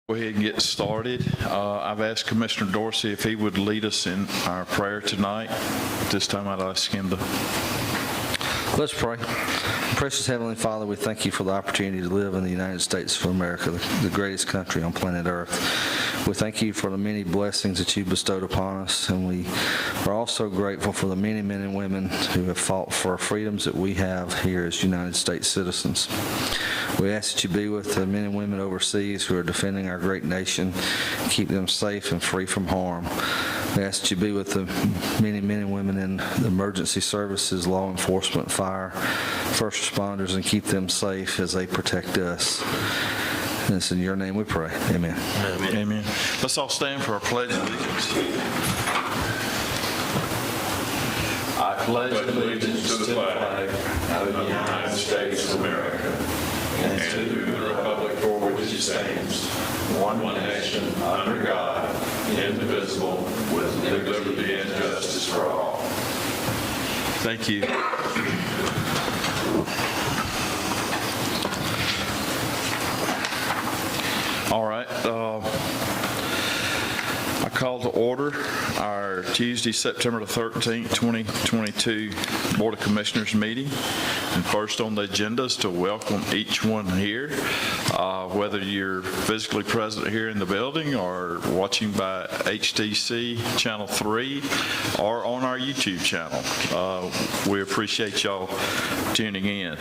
Go ahead and get started. I've asked Commissioner Dorsey if he would lead us in our prayer tonight. At this time, I'd ask him to. Let's pray. Precious Heavenly Father, we thank you for the opportunity to live in the United States of America, the greatest country on planet Earth. We thank you for the many blessings that you bestowed upon us, and we are also grateful for the many men and women who have fought for our freedoms that we have here as United States citizens. We ask that you be with the men and women overseas who are defending our great nation, keep them safe and free from harm. We ask that you be with the many men and women in the emergency services, law enforcement, fire, first responders, and keep them safe as they protect us. And it's in your name we pray. Amen. Amen. Amen. Let's all stand for our pledge of allegiance. I pledge allegiance to the flag of the United States of America and to the republic for which it stands, one nation, under God, indivisible, with liberty and justice for all. Thank you. All right. I call to order our Tuesday, September the 13th, 2022 Board of Commissioners meeting. And first on the agenda is to welcome each one here, whether you're physically present here in the building or watching by HTC Channel 3 or on our YouTube channel. We appreciate y'all tuning in.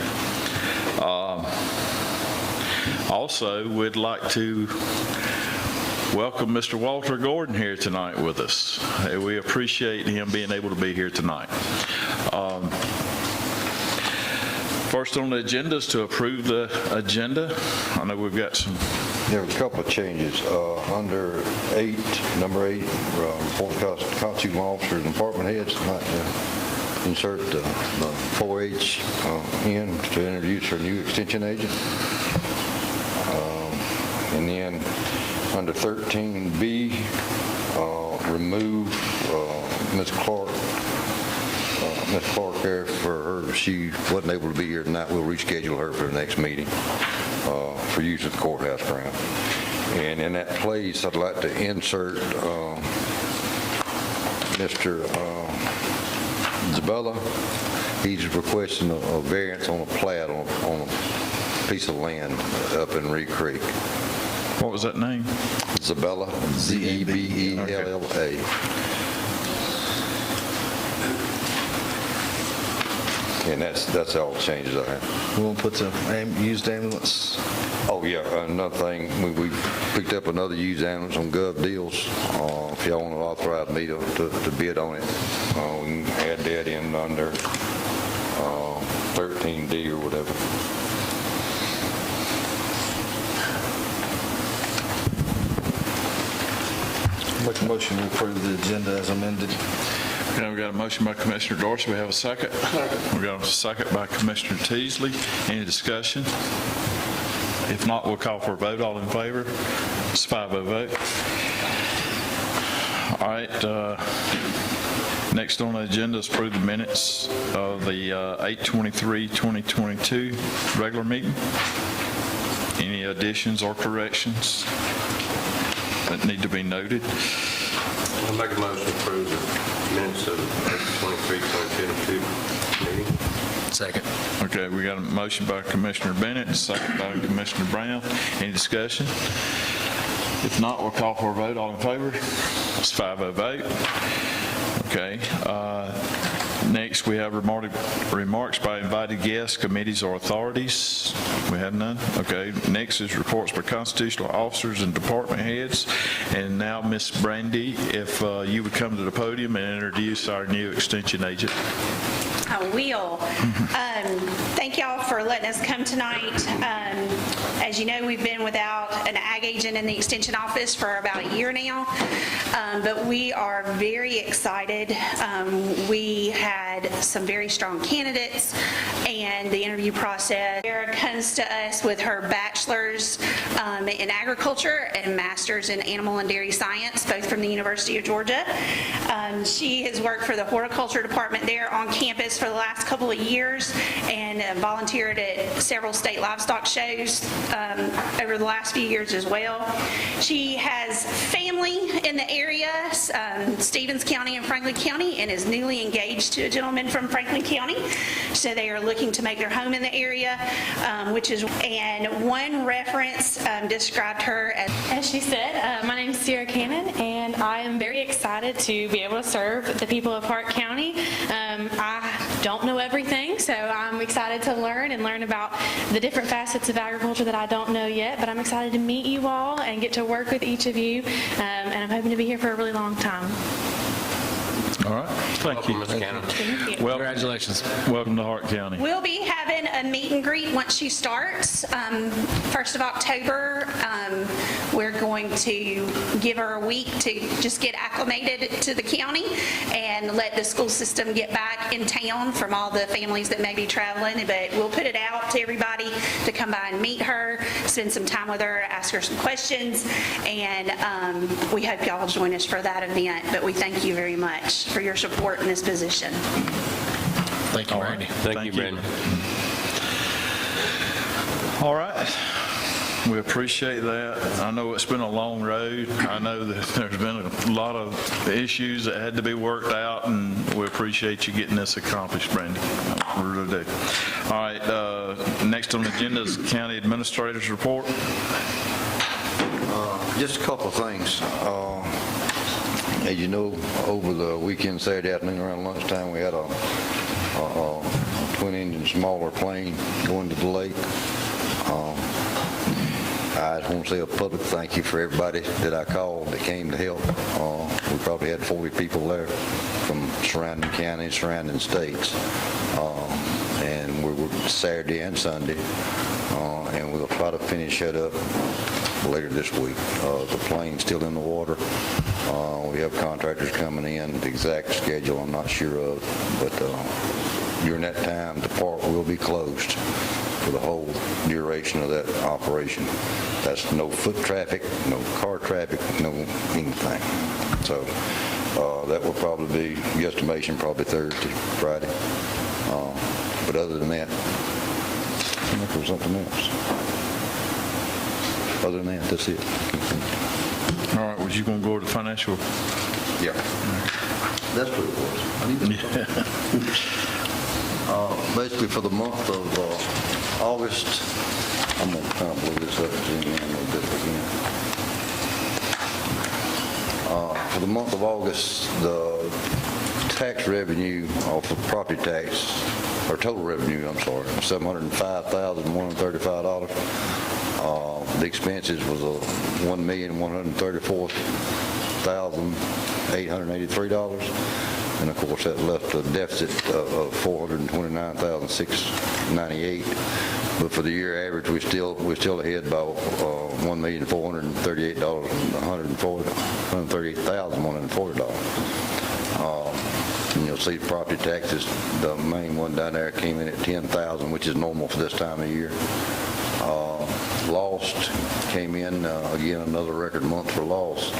Also, we'd like to welcome Mr. Walter Gordon here tonight with us. We appreciate him being able to be here tonight. First on the agenda is to approve the agenda. I know we've got some. There were a couple of changes. Under number 8, report constituting officers and department heads, I'd like to insert the 4H in to introduce our new extension agent. And then under 13B, remove Ms. Clark. Ms. Clark there for her, she wasn't able to be here tonight. We'll reschedule her for the next meeting for use of the courthouse ground. And in that place, I'd like to insert Mr. Zabella. He's requesting a variance on a plat on a piece of land up in Reed Creek. What was that name? Zabella, Zebella. Okay. And that's all the changes I have. We won't put the used ambulance. Oh yeah, another thing, we picked up another used ambulance on Gov Deals. If y'all want to authorize me to bid on it, we can add that in under 13D or whatever. Make a motion to approve the agenda as amended. Okay, we got a motion by Commissioner Dorsey. We have a second. We got a second by Commissioner Teasley. Any discussion? If not, we'll call for a vote. All in favor? It's a 5-0 vote. All right. Next on the agenda is approve the minutes of the 8/23/2022 regular meeting. Any additions or corrections that need to be noted? I'll make a motion to approve the minutes of the 23/2022 meeting. Second. Okay, we got a motion by Commissioner Bennett, a second by Commissioner Brown. Any discussion? If not, we'll call for a vote. All in favor? It's a 5-0 vote. Okay. Next, we have remarks by invited guests, committees, or authorities. We have none. Okay. Next is reports by constitutional officers and department heads. And now, Ms. Brandy, if you would come to the podium and introduce our new extension agent. I will. Thank y'all for letting us come tonight. As you know, we've been without an ag agent in the extension office for about a year now, but we are very excited. We had some very strong candidates, and the interview process. Sarah comes to us with her bachelor's in agriculture and master's in animal and dairy science, both from the University of Georgia. She has worked for the horticulture department there on campus for the last couple of years and volunteered at several state livestock shows over the last few years as well. She has family in the area, Stevens County and Franklin County, and is newly engaged to a gentleman from Franklin County. So they are looking to make their home in the area, and one reference described her As she said, my name is Sierra Cannon, and I am very excited to be able to serve the people of Hart County. I don't know everything, so I'm excited to learn about the different facets of agriculture that I don't know yet, but I'm excited to meet you all and get to work with each of you, and I'm hoping to be here for a really long time. All right, thank you. Welcome, Ms. Cannon. Thank you. Well, Congratulations. welcome to Hart County. We'll be having a meet and greet once she starts. 1st of October, we're going to give her a week to just get acclimated to the county and let the school system get back in town from all the families that may be traveling. But we'll put it out to everybody to come by and meet her, spend some time with her, ask her some questions, and we hope y'all will join us for that event. But we thank you very much for your support in this position. Thank you, Randy. Thank you, Brandon. All right. We appreciate that. I know it's been a long road. I know that there's been a lot of issues that had to be worked out, and we appreciate you getting this accomplished, Brandy. We really do. All right, next on the agenda is County Administrator's Report. Just a couple of things. As you know, over the weekend, Saturday afternoon around lunchtime, we had a twin-engine smaller plane going to the lake. I just want to say a public thank you for everybody that I called that came to help. We probably had 40 people there from surrounding counties, surrounding states. And we were Saturday and Sunday. And we'll try to finish that up later this week. The plane's still in the water. We have contractors coming in. The exact schedule I'm not sure of, but during that time, the park will be closed for the whole duration of that operation. That's no foot traffic, no car traffic, no anything. So that will probably be, guesstimation, probably Thursday, Friday. But other than that, I think there was something else. Other than that, that's it. All right, was you going to go to the financial? Yeah. That's what it was. I need to basically, for the month of August, I'm going to kind of blow this up and zoom in a little bit again. For the month of August, the tax revenue off of property tax, or total revenue, I'm sorry, $705,135. The expenses was $1,134,883. And of course, that left a deficit of $429,698. But for the year average, we're still ahead by $1,438,140. And you'll see property taxes, the main one down there came in at $10,000, which is normal for this time of year. Lost came in, again, another record month for lost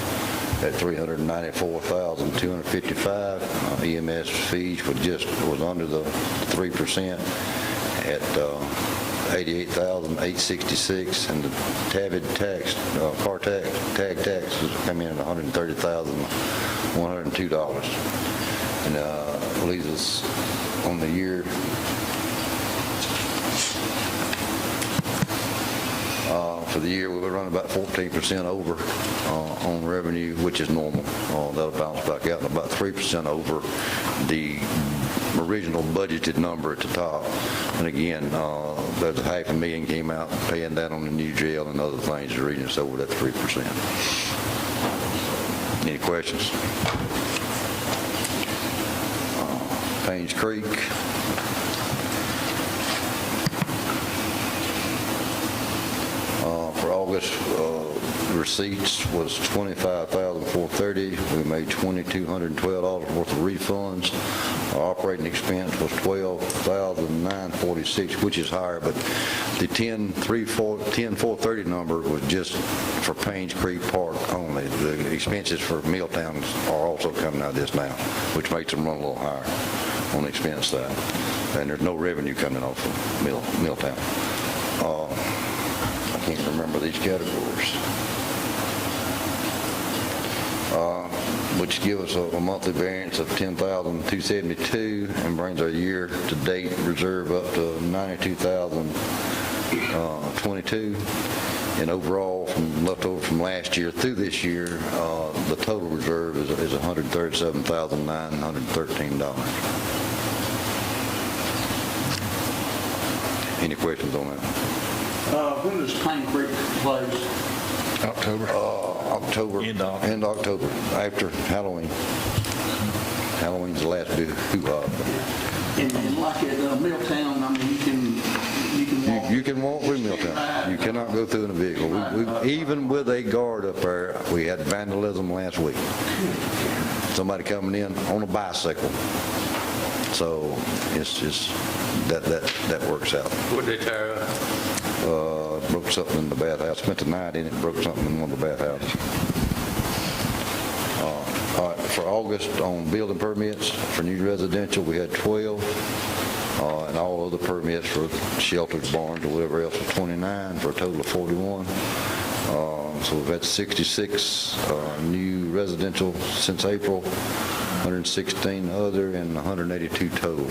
at $394,255. EMS fees was under the 3% at $88,866, and the TABID tax, car tax, tag taxes come in at $130,102. And leaves us on the year for the year, we were running about 14% over on revenue, which is normal. That'll bounce back out, and about 3% over the original budgeted number at the top. And again, there's $500,000 came out paying that on the new jail and other things, the reason it's over that 3%. Any questions? Paynes Creek. For August, receipts was $25,430. We made $2,212 worth of refunds. Our operating expense was $12,946, which is higher, but The 10,430 number was just for Paynes Creek Park only. The expenses for Milltown are also coming out of this now, which makes them run a little higher on the expense side. And there's no revenue coming off of Milltown. I can't remember these categories. Which give us a monthly variance of $10,272 and brings our year-to-date reserve up to $92,022. And overall, from left over from last year through this year, the total reserve is $137,913. Any questions on that? When does Pine Creek close? October. October. End of. End of October, after Halloween. Halloween's the last big hoo-ha. And like at Milltown, I mean, You can walk through Milltown. You cannot go through in a vehicle. Even with a guard up there, we had vandalism last week. Somebody coming in on a bicycle. So it's just, that works out. What did they tear up? Broke something in the bathhouse. Spent the night in it, broke something in one of the bathhouses. All right, for August, on building permits for new residential, we had 12. And all other permits for shelters, barns, or whatever else was 29, for a total of 41. So we've had 66 new residential since April, 116 other, and 182 total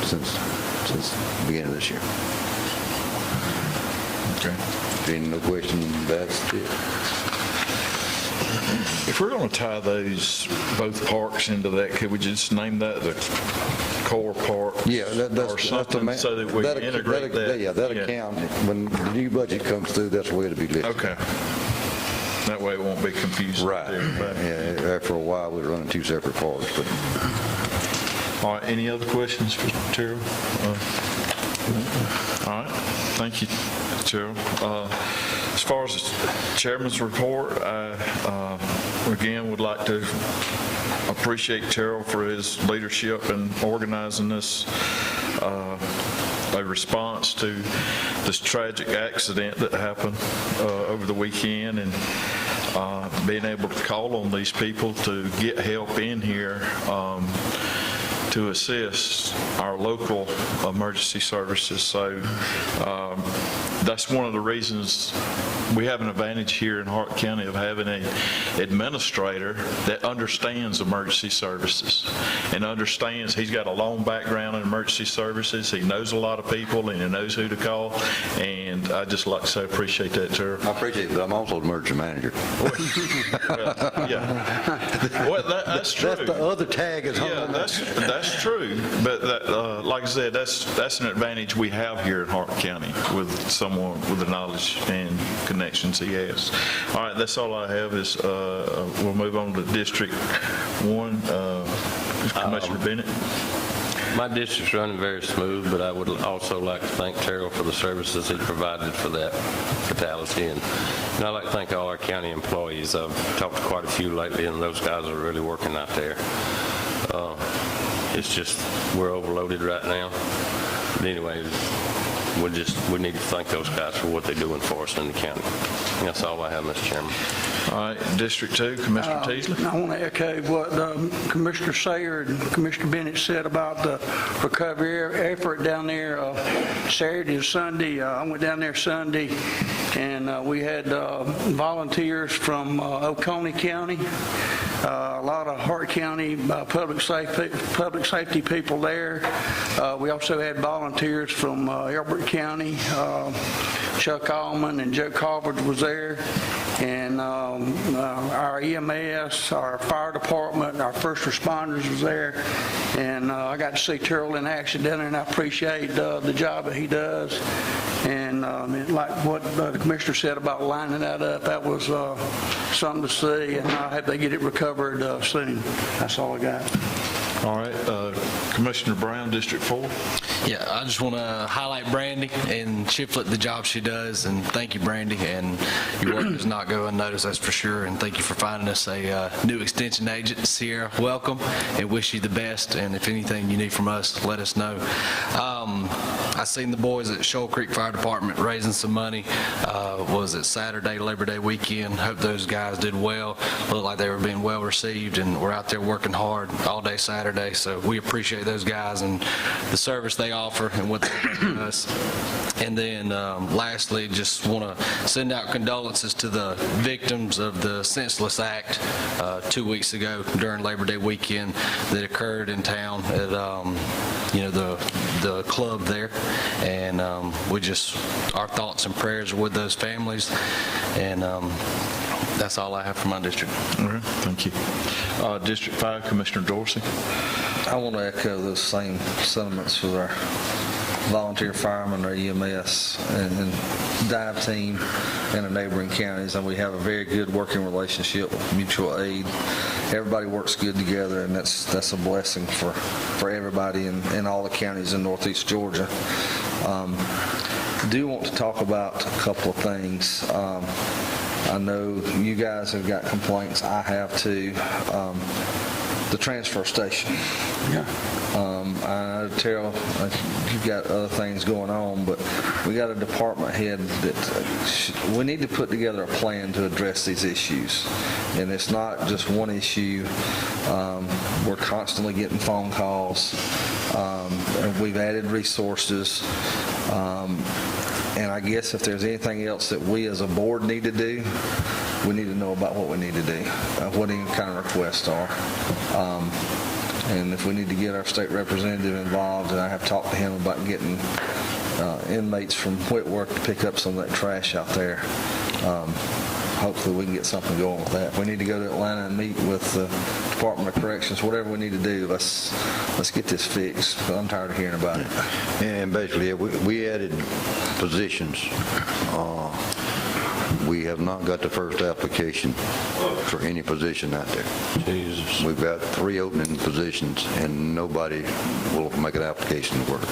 since the beginning of this year. Okay. Any no question, that's it. If we're going to tie both parks into that, could we just name that the core park? Yeah, or that's something the so that we can integrate that? Yeah, that account, when the new budget comes through, that's the way it'll be listed. Okay. That way it won't be confusing. Right. to everybody. Yeah, after a while, we're running two separate parks, but All right, any other questions for Terrell? All right, thank you, Terrell. As far as the chairman's report, I again would like to appreciate Terrell for his leadership in organizing this, a response to this tragic accident that happened over the weekend, and being able to call on these people to get help in here to assist our local emergency services. So that's one of the reasons we have an advantage here in Hart County of having an administrator that understands emergency services and understands, he's got a long background in emergency services, he knows a lot of people, and he knows who to call, and I just like to say I appreciate that, Terry. I appreciate it, but I'm also the emergency manager. Yeah. Well, that's true. That's the other tag is hung Yeah, on that. that's true, but that, like I said, that's an advantage we have here in Hart County with someone with the knowledge and connections he has. All right, that's all I have is, we'll move on to District 1, Commissioner Bennett. My district's running very smooth, but I would also like to thank Terrell for the services he provided for that fatality. And I'd like to thank all our county employees. I've talked to quite a few lately, and those guys are really working out there. It's just, we're overloaded right now. But anyway, we need to thank those guys for what they're doing for us in the county. And that's all I have, Mr. Chairman. All right, District 2, Commissioner Teasley. I want to echo what Commissioner Sayer and Commissioner Bennett said about the recovery effort down there Saturday and Sunday. I went down there Sunday, and we had volunteers from Oconee County, a lot of Hart County public safety people there. We also had volunteers from Elbert County. Chuck Allman and Joe Carver was there, and our EMS, our fire department, our first responders was there, and I got to see Terrell in action down there, and I appreciate the job that he does. And like what the commissioner said about lining that up, that was something to see, and I hope they get it recovered soon. That's all I got. All right, Commissioner Brown, District 4. Yeah, I just want to highlight Brandy and Chiflet, the job she does, and thank you, Brandy, and your work does not go unnoticed, that's for sure, and thank you for finding us a new extension agent. Sierra, welcome, and wish you the best, and if anything you need from us, let us know. I seen the boys at Shoal Creek Fire Department raising some money, was it Saturday, Labor Day weekend? Hope those guys did well, looked like they were being well received, and we're out there working hard all day Saturday, so we appreciate those guys and the service they offer and what they bring to us. And then lastly, just want to send out condolences to the victims of the Senseless Act 2 weeks ago during Labor Day weekend that occurred in town at the club there. And our thoughts and prayers are with those families. And that's all I have for my district. All right, thank you. District 5, Commissioner Dorsey. I want to echo those same sentiments for our volunteer firemen, our EMS, and dive team in the neighboring counties, and we have a very good working relationship with mutual aid. Everybody works good together, and that's a blessing for everybody in all the counties in Northeast Georgia. I do want to talk about a couple of things. I know you guys have got complaints. I have too. The transfer station. Yeah. I know, Terrell, you've got other things going on, but we got a department head that we need to put together a plan to address these issues. And it's not just one issue. We're constantly getting phone calls. And we've added resources. And I guess if there's anything else that we as a board need to do, we need to know about what we need to do, what any kind of requests are. And if we need to get our state representative involved, and I have talked to him about getting inmates from Whitworth to pick up some of that trash out there. Hopefully we can get something going with that. We need to go to Atlanta and meet with the Department of Corrections, whatever we need to do. Let's get this fixed, but I'm tired of hearing about it. And basically, we added positions. We have not got the first application for any position out there. Jesus. We've got 3 opening positions, and nobody will make an application to work.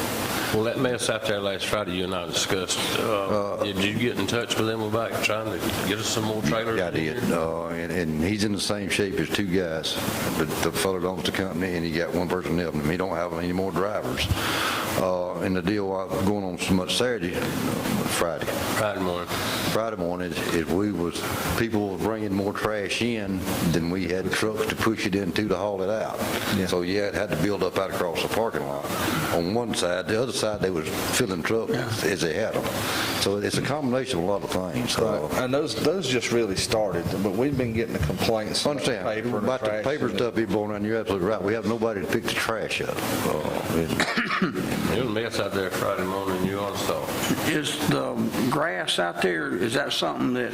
Well, that mess out there last Friday, you and I discussed, did you get in touch with them about trying to get us some more trailers? Yeah, I did. And he's in the same shape as 2 guys. The fellow that owns the company, and he got 1 person helping him. He don't have any more drivers. And the deal going on so much Friday morning is people were bringing more trash in than we had trucks to push it into to haul it out. Yeah. So it had to build up out across the parking lot on one side. The other side, they was filling trucks as they had them. So it's a combination of a lot of things. And those just really started, but we've been getting the complaints about the Understand, paper and about the trash paper and stuff being blown around, you're absolutely right. We have nobody to pick the trash up. It was a mess out there Friday morning, you all saw. Is the grass out there, is that something that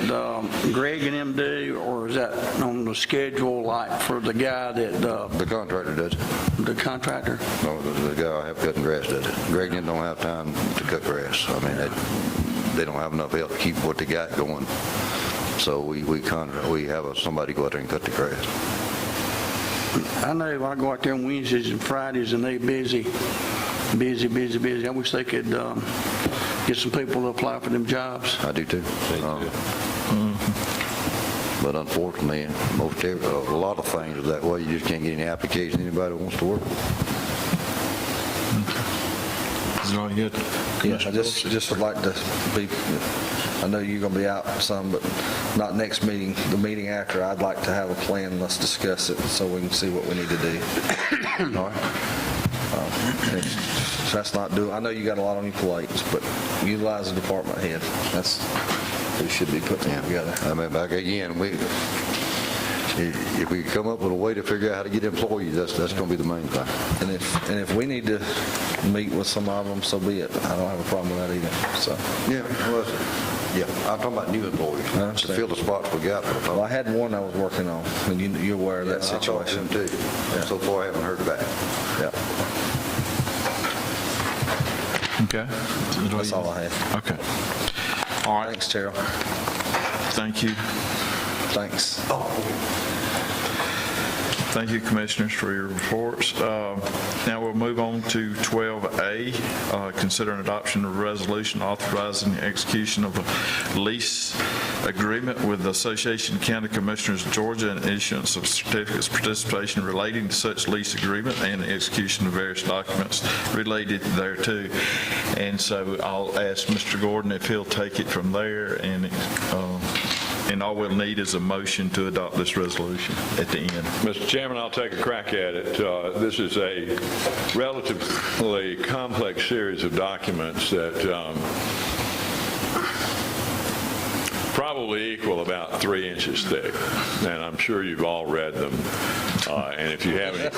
Greg and them do, or is that on the schedule like for the guy that, The contractor does it. the contractor? No, the guy I have cutting grass does it. Greg don't have time to cut grass. I mean, they don't have enough help to keep what they got going. So we have somebody go out there and cut the grass. I know I go out there on Wednesdays and Fridays and they busy. I wish they could get some people to apply for them jobs. I do too. But unfortunately, a lot of things are that way. You just can't get any application. Anybody wants to work. Is that all you got? Yeah, I just would like to be, I know you're going to be out some, but not next meeting, the meeting after, I'd like to have a plan. Let's discuss it so we can see what we need to do. All right? That's not I know you got a lot on your plates, but utilize the department head. That's who should be putting it together. I mean, back again, if we come up with a way to figure out how to get employees, that's going to be the main thing. And if we need to meet with some of them, so be it. I don't have a problem with that either. So. I'm talking about new employees I understand. to fill the spots we got. Well, I had one I was working on, and you're aware of that situation. I talked to him too. So far, I haven't heard back. Yeah. Okay. That's all I have. Okay. All right. Thanks, Terrell. Thank you. Thanks. Thank you, Commissioners, for your reports. Now we'll move on to 12A, consider an adoption of a resolution authorizing the execution of a lease agreement with the Association of County Commissioners of Georgia and issuance of certificates of participation relating to such lease agreement and the execution of various documents related thereto. And so I'll ask Mr. Gordon if he'll take it from there, and all we'll need is a motion to adopt this resolution at the end. Mr. Chairman, I'll take a crack at it. This is a relatively complex series of documents that probably equal about 3 inches thick, and I'm sure you've all read them. And if you have any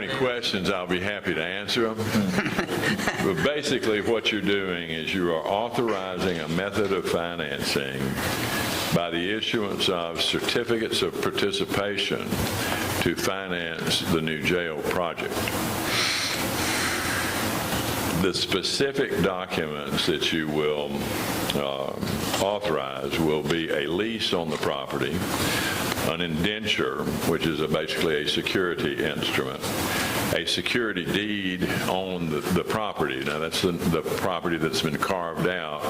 questions, I'll be happy to answer them. But basically, what you're doing is you are authorizing a method of financing by the issuance of certificates of participation to finance the new jail project. The specific documents that you will authorize will be a lease on the property, an indenture, which is basically a security instrument, a security deed on the property. Now, that's the property that's been carved out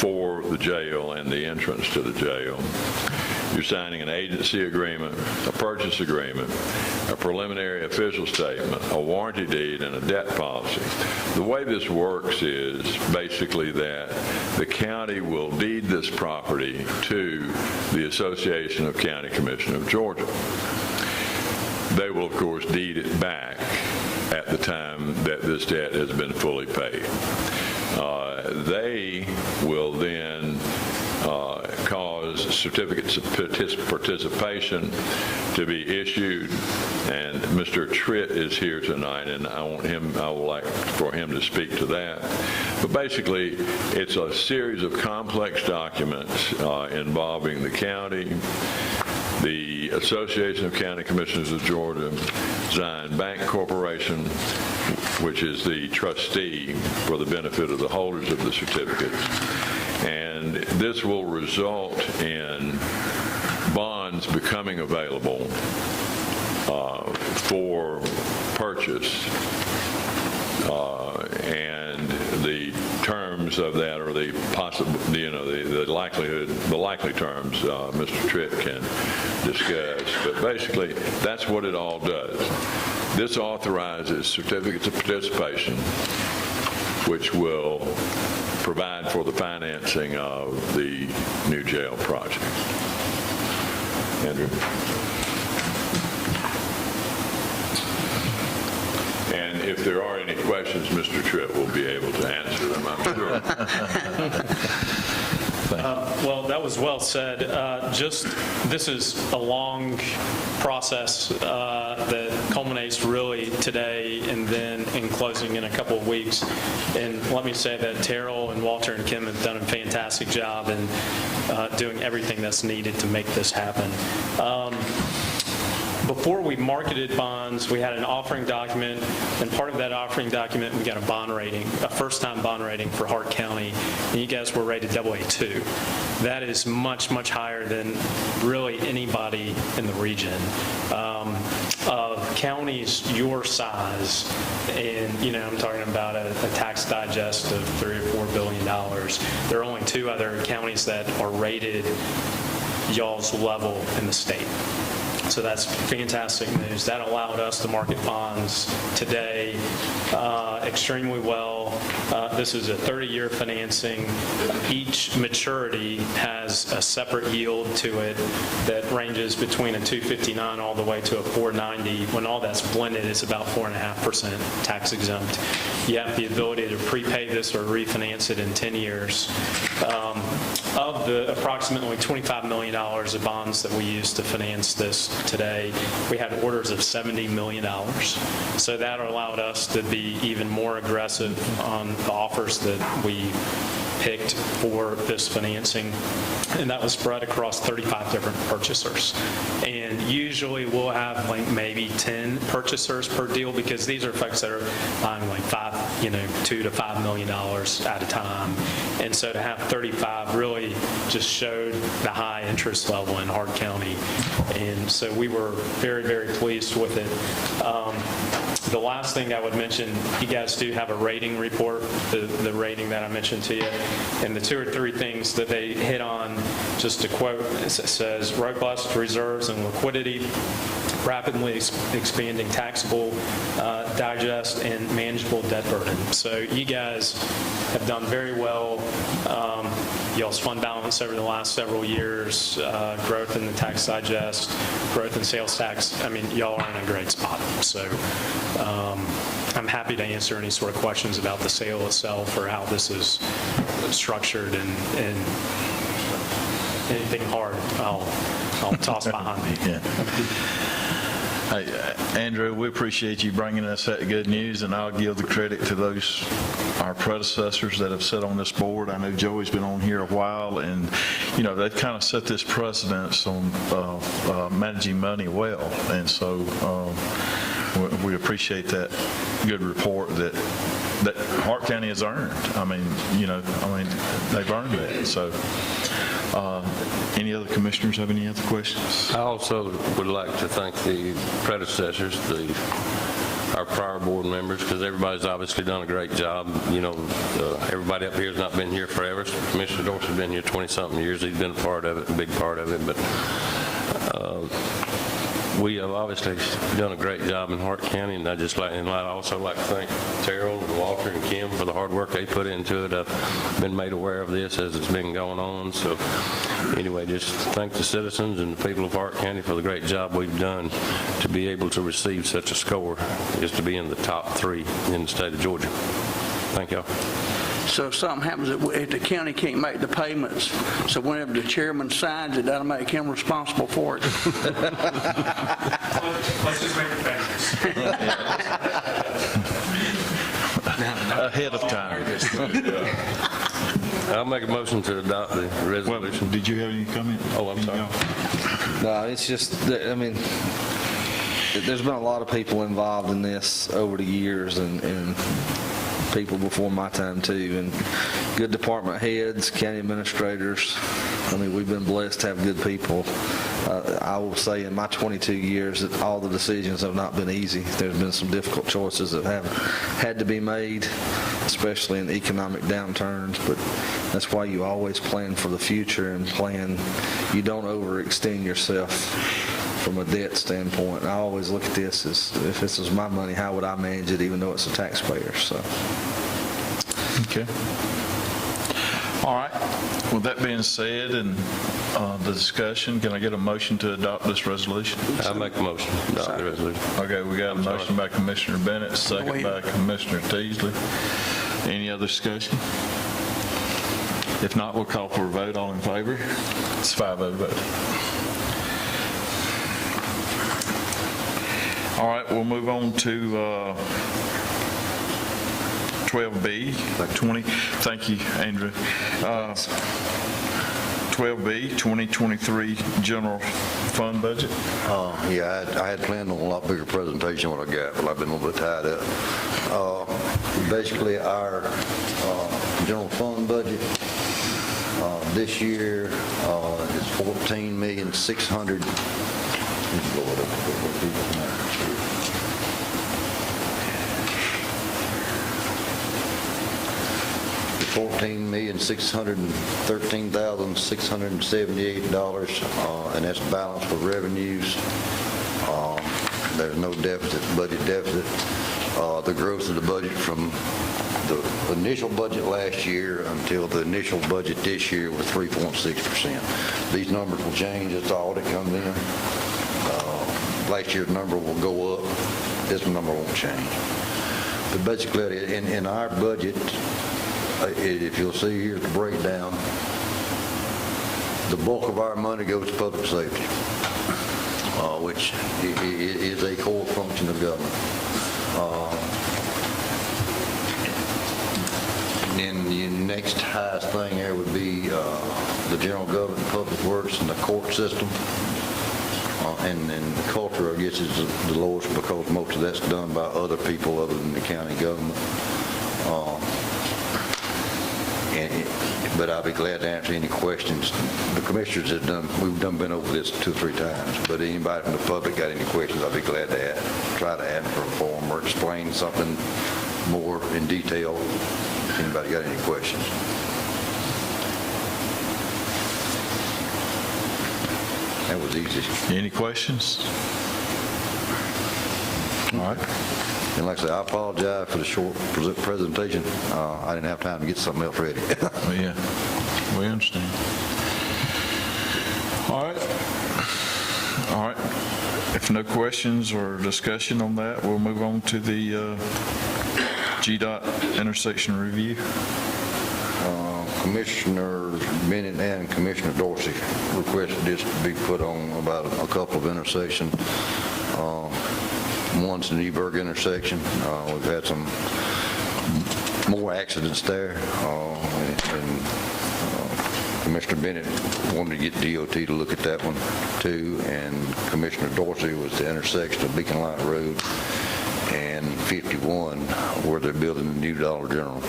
for the jail and the entrance to the jail. You're signing an agency agreement, a purchase agreement, a preliminary official statement, a warranty deed, and a debt policy. The way this works is basically that the county will deed this property to the Association of County Commissioners of Georgia. They will, of course, deed it back at the time that this debt has been fully paid. They will then cause certificates of participation to be issued, and Mr. Tritt is here tonight, and I would like for him to speak to that. But basically, it's a series of complex documents involving the county, the Association of County Commissioners of Georgia, Zion Bank Corporation, which is the trustee for the benefit of the holders of the certificates. And this will result in bonds becoming available for purchase, and the terms of that, or the possible, the likely terms, Mr. Tritt can discuss. But basically, that's what it all does. This authorizes certificates of participation, which will provide for the financing of the new jail project. Andrew. And if there are any questions, Mr. Tritt will be able to answer them, I'm sure. Well, that was well said. This is a long process that culminates really today and then in closing in a couple of weeks. And let me say that Terrell and Walter and Kim have done a fantastic job in doing everything that's needed to make this happen. Before we marketed bonds, we had an offering document, and part of that offering document, we got a bond rating, a first-time bond rating for Hart County, and you guys were rated AA2. That is much, much higher than really anybody in the region. Of counties your size, and I'm talking about a tax digest of $3 or $4 billion, there are only 2 other counties that are rated y'all's level in the state. So that's fantastic news. That allowed us to market bonds today extremely well. This is a 30-year financing. Each maturity has a separate yield to it that ranges between a 259 all the way to a 490. When all that's blended, it's about 4.5% tax exempt. You have the ability to prepay this or refinance it in 10 years. Of the approximately $25 million of bonds that we used to finance this today, we had orders of $70 million. So that allowed us to be even more aggressive on the offers that we picked for this financing, and that was spread across 35 different purchasers. And usually we'll have like maybe 10 purchasers per deal, because these are folks that are buying like $2 to $5 million at a time. And so to have 35 really just showed the high interest level in Hart County. And so we were very, very pleased with it. The last thing I would mention, you guys do have a rating report, the rating that I mentioned to you. And the 2 or 3 things that they hit on, just to quote, it says robust reserves and liquidity, rapidly expanding taxable digest, and manageable debt burden. So you guys have done very well. Y'all's fund balance over the last several years, growth in the tax digest, growth in sales tax. I mean, y'all are in a great spot. So I'm happy to answer any sort of questions about the sale itself or how this is structured, and anything hard, I'll toss behind me. Yeah. Hey, Andrew, we appreciate you bringing us that good news, and I'll give the credit to those, our predecessors that have sat on this board. I know Joey's been on here a while, and, you know, they've kind of set this precedence on managing money well, and so we appreciate that good report that Hart County has earned. I mean, they've earned that, so. Any other commissioners have any other questions? I also would like to thank the predecessors, our prior board members, because everybody's obviously done a great job. You know, everybody up here has not been here forever. Commissioner Dorsey's been here 20-something years. He's been a part of it, a big part of it, but we have obviously done a great job in Hart County, and I'd also like to thank Terrell and Walter and Kim for the hard work they put into it. I've been made aware of this as it's been going on. So anyway, just thank the citizens and the people of Hart County for the great job we've done to be able to receive such a score, is to be in the top 3 in the state of Georgia. Thank y'all. So if something happens, if the county can't make the payments, so whenever the chairman signs it, that'll make him responsible for it. Let's just make it fast. Ahead of time. I'll make a motion to adopt the resolution. Well, did you have any comment? Oh, I'm sorry. No, it's just, I mean, there's been a lot of people involved in this over the years, and people before my time too, and good department heads, county administrators. I mean, we've been blessed to have good people. I will say in my 22 years that all the decisions have not been easy. There's been some difficult choices that have had to be made, especially in economic downturns, but that's why you always plan for the future and you don't overextend yourself from a debt standpoint. I always look at this as, if this was my money, how would I manage it, even though it's a taxpayer? So. Okay. All right. With that being said, and the discussion, can I get a motion to adopt this resolution? I'll make a motion to adopt the resolution. Okay, we got a motion by Commissioner Bennett, second by Commissioner Teasley. Any other discussion? If not, we'll call for a vote. All in favor? It's 5-0 vote. All right, we'll move on to 12B, 20. Thank you, Andrew. 12B, 2023 general fund budget. Yeah, I had planned on a lot bigger presentation than what I got, but I've been a little bit tied up. Basically, our general fund budget this year is $14,600,000. $14,613,678, and that's balanced for revenues. There's no deficit, budget deficit. The growth of the budget from the initial budget last year until the initial budget this year was 3.6%. These numbers will change as the audit comes in. Last year's number will go up. This number won't change. But basically, in our budget, if you'll see here's the breakdown, the bulk of our money goes to public safety, which is a core function of government. Then the next highest thing there would be the general government, public works, and the court system. And the culture, I guess, is the lowest because most of that's done by other people other than the county government. But I'll be glad to answer any questions. The commissioners we've been over this 2 or 3 times, but anybody from the public got any questions, I'll be glad to try to answer for them or explain something more in detail. Anybody got any questions? That was easy. Any questions? All right. And like I said, I apologize for the short presentation. I didn't have time to get something else ready. Well, yeah, we understand. All right. All right. If no questions or discussion on that, we'll move on to the GDOT intersection review. Commissioner Bennett and Commissioner Dorsey requested this to be put on about a couple of intersections. One's the Newburgh intersection. We've had some more accidents there, and Commissioner Bennett wanted to get DOT to look at that one too, and Commissioner Dorsey was the intersection of Beacon Light Road and 51 where they're building a new Dollar General.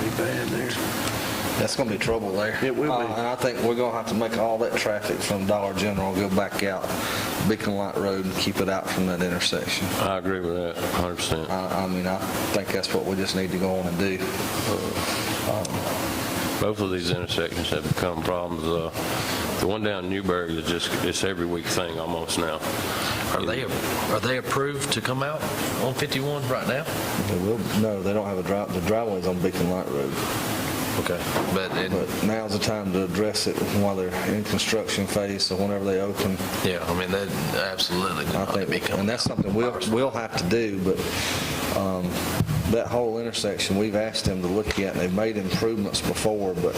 Be bad there. That's going to be trouble there. It will be. And I think we're going to have to make all that traffic from Dollar General go back out Beacon Light Road and keep it out from that intersection. I agree with that 100%. I mean, I think that's what we just need to go on and do. Both of these intersections have become problems. The one down in Newburgh is just, it's every week thing almost now. Are they approved to come out on 51 right now? No, they don't have the driveway's on Beacon Light Road. Okay. But now's the time to address it while they're in construction phase, so whenever they open. yeah, I mean, that absolutely I think, and that's something we'll have to do, but that whole intersection, we've asked them to look at, and they've made improvements before, but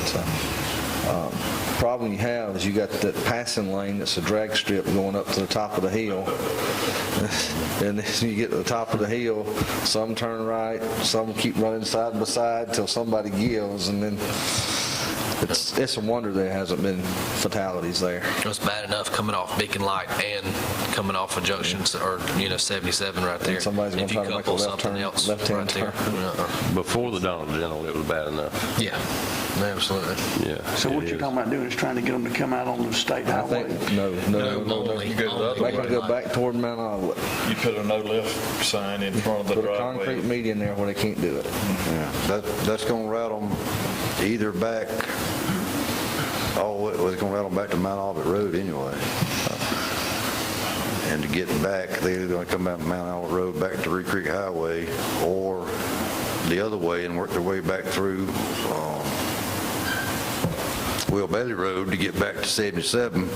problem you have is you got that passing lane that's a drag strip going up to the top of the hill, and then you get to the top of the hill, some turn right, some keep running side by side till somebody gives, and then it's a wonder there hasn't been fatalities there. It's bad enough coming off Beacon Light and coming off of junctions or 77 right there. And somebody's gonna If you try to make a couple left something turn, else left-hand right there. turn. Before the Dollar General, it was bad enough. Yeah, absolutely. Yeah. So what it you're is. talking about doing is trying to get them to come out on the state I highway? think, no. Only They can go back toward Mount Olive. You put a no left sign in front of the Put a concrete driveway. median there where they can't do it. Yeah, that's going to route them either back, it's going to route them back to Mount Olivet Road anyway. And to get back, they're either going to come out Mount Olivet Road back to Reed Creek Highway or the other way and work their way back through Will Bailey Road to get back to 77.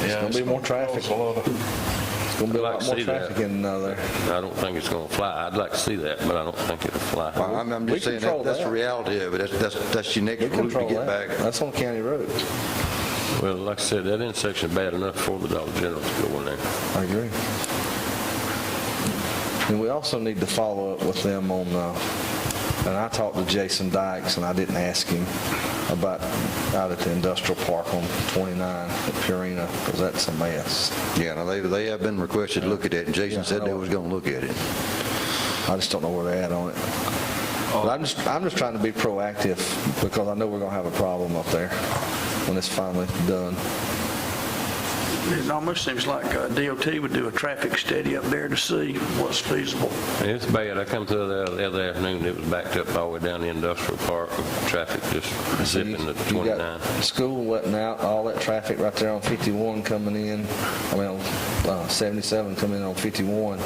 It's going to be more traffic. It's going to be a I'd like lot to more see that. traffic in there. I don't think it's going to fly. I'd like to see that, but I don't think it'll fly. I'm just saying control that's the that. reality of it. That's your next We route to control get that. back. That's on county road. Well, like I said, that intersection is bad enough for the Dollar General to go in there. I agree. And we also need to follow up with them on, and I talked to Jason Dykes, and I didn't ask him about out at the industrial park on 29 at Purina, because that's a mess. Yeah, now they have been requested to look at it, and Jason Yeah, said I they know. was going to look at it. I just don't know where they're at on it. But I'm just trying to be proactive, because I know we're going to have a problem up there when it's finally done. It almost seems like DOT would do a traffic study up there to see what's feasible. It's bad. I come through there the other afternoon, it was backed up all the way down the industrial park, with traffic just So zipping to you 29. got school letting out, all that traffic right there on 51 coming in, on 77 coming in on 51,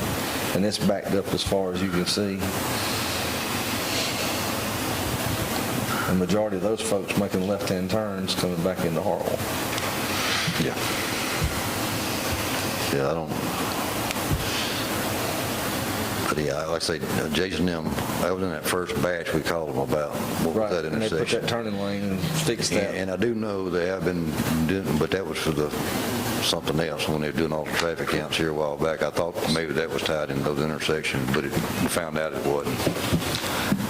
and it's backed up as far as you can see. The majority of those folks making left-hand turns coming back into Hartwell. Yeah. Yeah, I don't, but yeah, like I say, Jason, I was in that first batch we called them about, what was that And they put intersection? that turning lane and fixed that. And I do know they have been doing, but that was for something else when they were doing all the traffic counts here a while back. I thought maybe that was tied into those intersections, but found out it wasn't.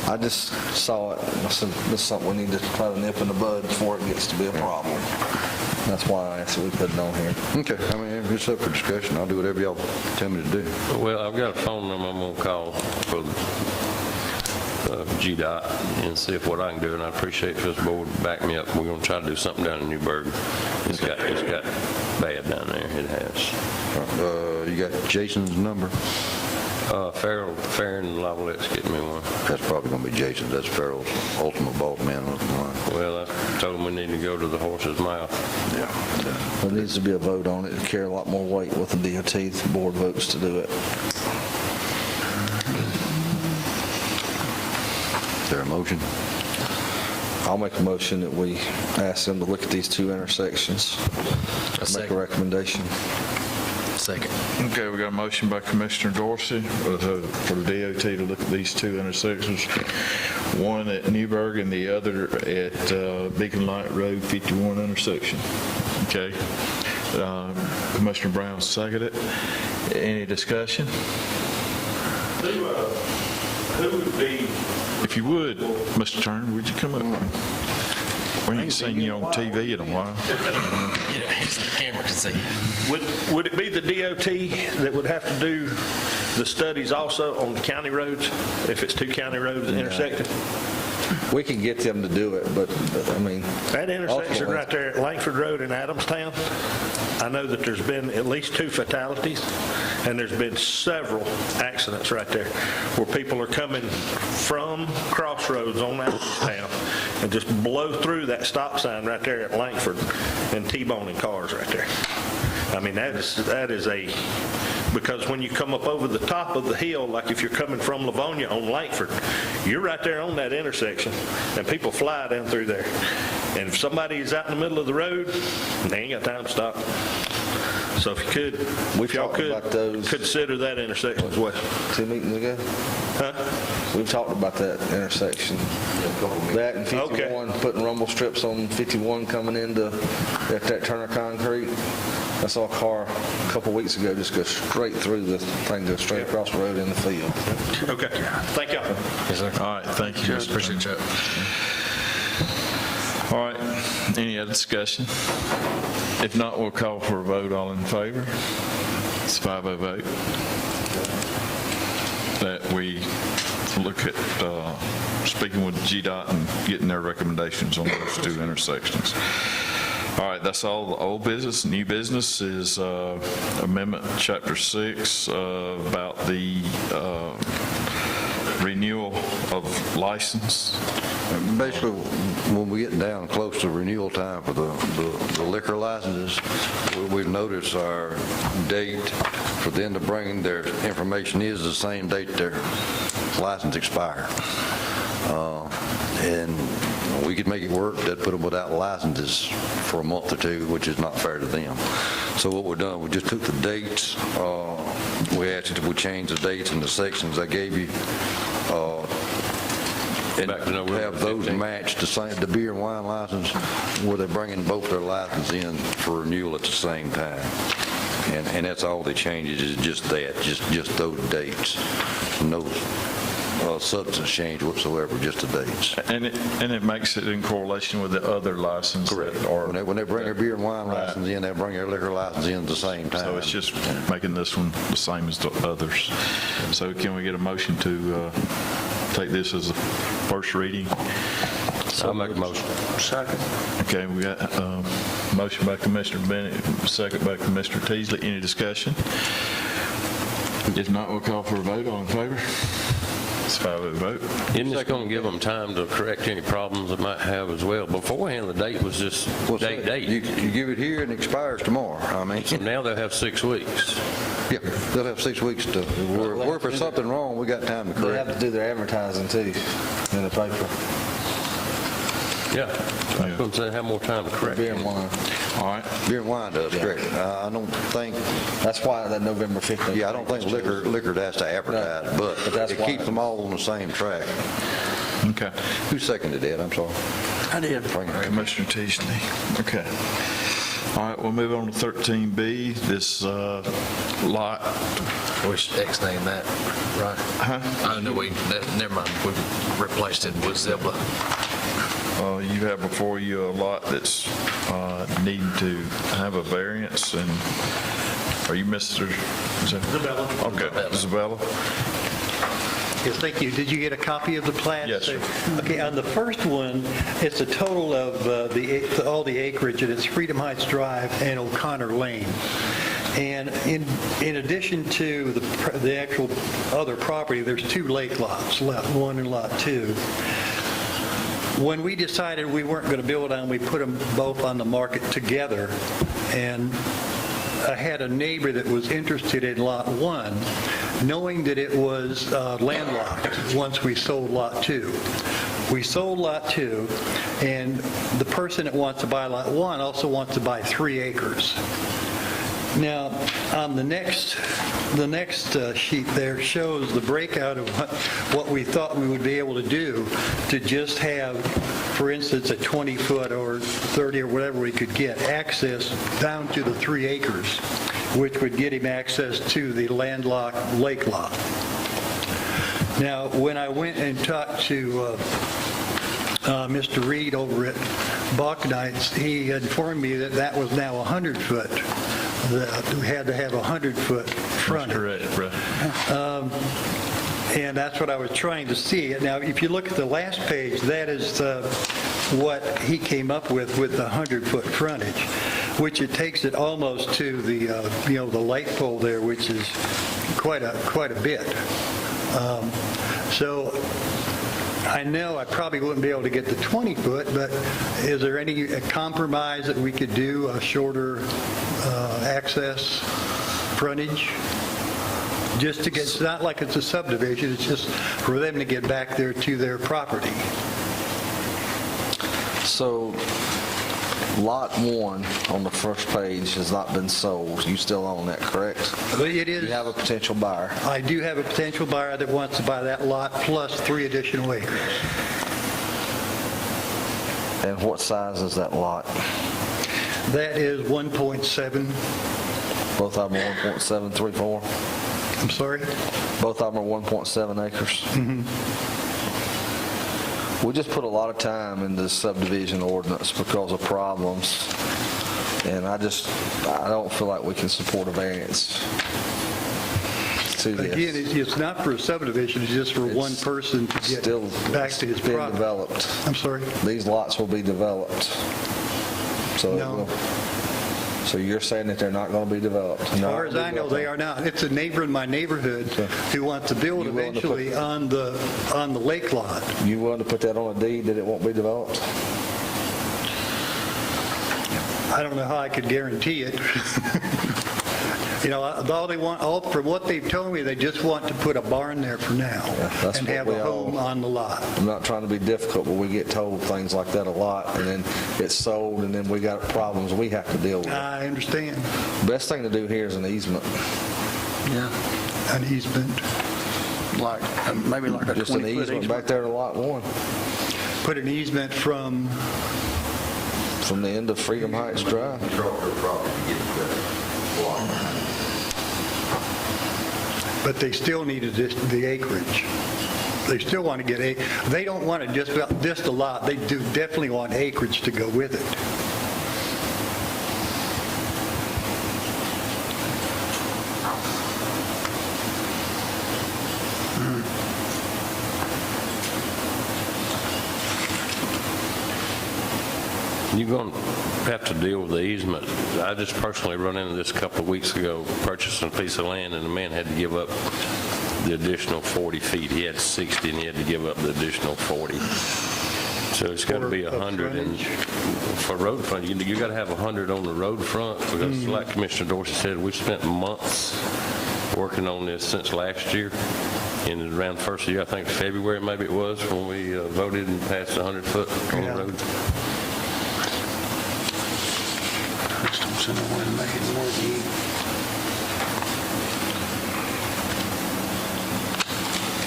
I just saw it, I said, this is something we need to try to nip in the bud before it gets to be a problem. That's why I asked that we put it on here. Okay, I mean, if it's up for discussion, I'll do whatever y'all tell me to do. Well, I've got a phone number I'm going to call for GDOT and see if what I can do, and I appreciate this board back me up. We're going to try to do something down in Newburgh. It's got bad down there, it has. You got Jason's number? Farron and Lavallette's getting me one. That's probably going to be Jason's. That's Farrell's ultimate boss man on the line. Well, I told them we need to go to the horse's mouth. Yeah. There needs to be a vote on it to carry a lot more weight with the DOT. The board votes to do it. Is there a motion? I'll make a motion that we ask them to look at these two intersections. Make a recommendation. Second. Okay, we got a motion by Commissioner Dorsey for the DOT to look at these two intersections, one at Newburgh and the other at Beacon Light Road 51 intersection. Okay. Commissioner Brown seconded it. Any discussion? Who would be, If you would, Mr. Turner, would you come up? We ain't seen you on TV in a while. Yeah, the camera can see. would it be the DOT that would have to do the studies also on the county roads, if it's two county roads intersecting? We can get them to do it, but I mean. That intersection ultimately- right there at Langford Road in Adamstown, I know that there's been at least 2 fatalities, and there's been several accidents right there where people are coming from crossroads on Adamstown and just blow through that stop sign right there at Langford and T-boning cars right there. I mean, that is a, because when you come up over the top of the hill, like if you're coming from Livonia on Langford, you're right there on that intersection, and people fly down through there. And if somebody is out in the middle of the road, they ain't got time to stop. So if you could, if y'all talked about those. could consider that intersection as well. 2 meetings ago? Huh? We've talked about that intersection. That and 51, putting rumble strips on 51 coming into that Turner Concrete. I saw a car a couple weeks ago just go straight through the thing, go straight across the road in the field. Okay. Thank y'all. Yes, sir. All right, thank you, Mr. Appreciate Turner. it, Chuck. All right, any other discussion? If not, we'll call for a vote. All in favor? It's 5-0 vote. That we look at speaking with GDOT and getting their recommendations on those two intersections. All right, that's all the old business. New business is Amendment Chapter 6 about the renewal of license. Basically, when we get down close to renewal time for the liquor licenses, we've noticed our date for them to bring their information is the same date their license expire. And we could make it work. That'd put them without licenses for a month or two, which is not fair to them. So what we've done, we just took the dates. We asked if we change the dates in the sections I gave you. And Back to November have those 15th. match the beer and wine license, where they're bringing both their license in for renewal at the same time. And that's all they changes is just that, just those dates. No substance change whatsoever, just the dates. And it makes it in correlation with the other license. Correct. that are- When they bring their beer and wine Right. license in, they bring their liquor license in at the same time. So it's just making this one the same as the others. So can we get a motion to take this as a first reading? I'll make a motion. Second. Okay, we got a motion by Commissioner Bennett, second by Commissioner Teasley. Any discussion? If not, we'll call for a vote. All in favor? It's 5-0 vote. Isn't this going to give them time to correct any problems they might have as well? Beforehand, the date was just Well, date. You give it here and it expires tomorrow. I mean, So now they'll have 6 weeks. yeah, they'll have 6 weeks to, if there's something wrong, we got time to They have correct to do their advertising too in the paper, Yeah. I was going to say, have more time to correct beer it. and wine. All right. it. Beer and wine does, correct. I don't think, That's why that November 15th. yeah, I don't think liquor has to advertise, No, but but that's it why. keeps them all on the same track. Okay. Who seconded that? I'm sorry. I did. Commissioner Teasley. Okay. All right, we'll move on to 13B, this lot. We should X-name that, right? Oh, no, never mind. We replaced it with Zebla. You have before you a lot that's needing to have a variance, and are you Mr. Zabella? Okay, Zabella. Yes, thank you. Did you get a copy of the plat? Yes, sir. Okay, on the first one, it's a total of all the acreage, and it's Freedom Heights Drive and O'Connor Lane. And in addition to the actual other property, there's 2 lake lots, Lot 1 and Lot 2. When we decided we weren't going to build on, we put them both on the market together, and I had a neighbor that was interested in Lot 1, knowing that it was landlocked once we sold Lot 2. We sold Lot 2, and the person that wants to buy Lot 1 also wants to buy 3 acres. Now, on the next sheet there shows the breakout of what we thought we would be able to do to just have, for instance, a 20-foot or 30 or whatever we could get access down to the 3 acres, which would get him access to the landlocked lake lot. Now, when I went and talked to Mr. Reed over at Bachknight's, he informed me that that was now 100-foot. That we had to have 100-foot frontage. That's correct, right. And that's what I was trying to see. Now, if you look at the last page, that is what he came up with the 100-foot frontage, which it takes it almost to the the light pole there, which is quite a bit. So I know I probably wouldn't be able to get the 20-foot, but is there any compromise that we could do, a shorter access frontage? Just to get, it's not like it's a subdivision, it's just for them to get back there to their property. So Lot 1 on the first page has not been sold. You still own that, correct? It is. You have a potential buyer. I do have a potential buyer that wants to buy that lot plus 3 additional acres. And what size is that lot? That is 1.7. Both of them are 1.734? I'm sorry? Both of them are 1.7 acres? Mm-hmm. We just put a lot of time in this subdivision ordinance because of problems, and I don't feel like we can support a variance to this. Again, it's not for a subdivision, it's just for one person to get back to his Been property. developed. I'm sorry? These lots will be developed. So No. So you're saying that they're not going to be developed? As far as I know, they are not. It's a neighbor in my neighborhood who wants to build You willing to put- eventually on the lake lot. You willing to put that on a deed that it won't be developed? I don't know how I could guarantee it. All they want, from what they've told me, they just want to put a barn there for now that's and what have we a home all- on the lot. I'm not trying to be difficult, but we get told things like that a lot, and then it's sold, and then we got problems we have to deal with. I understand. Best thing to do here is an easement. Yeah, An easement. maybe like a 20-foot Just an easement easement. back there to Lot 1, Put an easement from, from the end of Freedom Heights Drive. but they still needed the acreage. They still want to get they don't want to just a lot. They do definitely want acreage to go with it. You're going to have to deal with the easement. I just personally run into this a couple of weeks ago, purchasing a piece of land, and the man had to give up the additional 40 feet. He had 60, and he had to give up the additional 40. So it's got to be 100. And for road front, you got to have 100 on the road front, because like Commissioner Dorsey said, we've spent months working on this since last year. And around the first of the year, I think February maybe it was, when we voted and passed 100 foot on the road.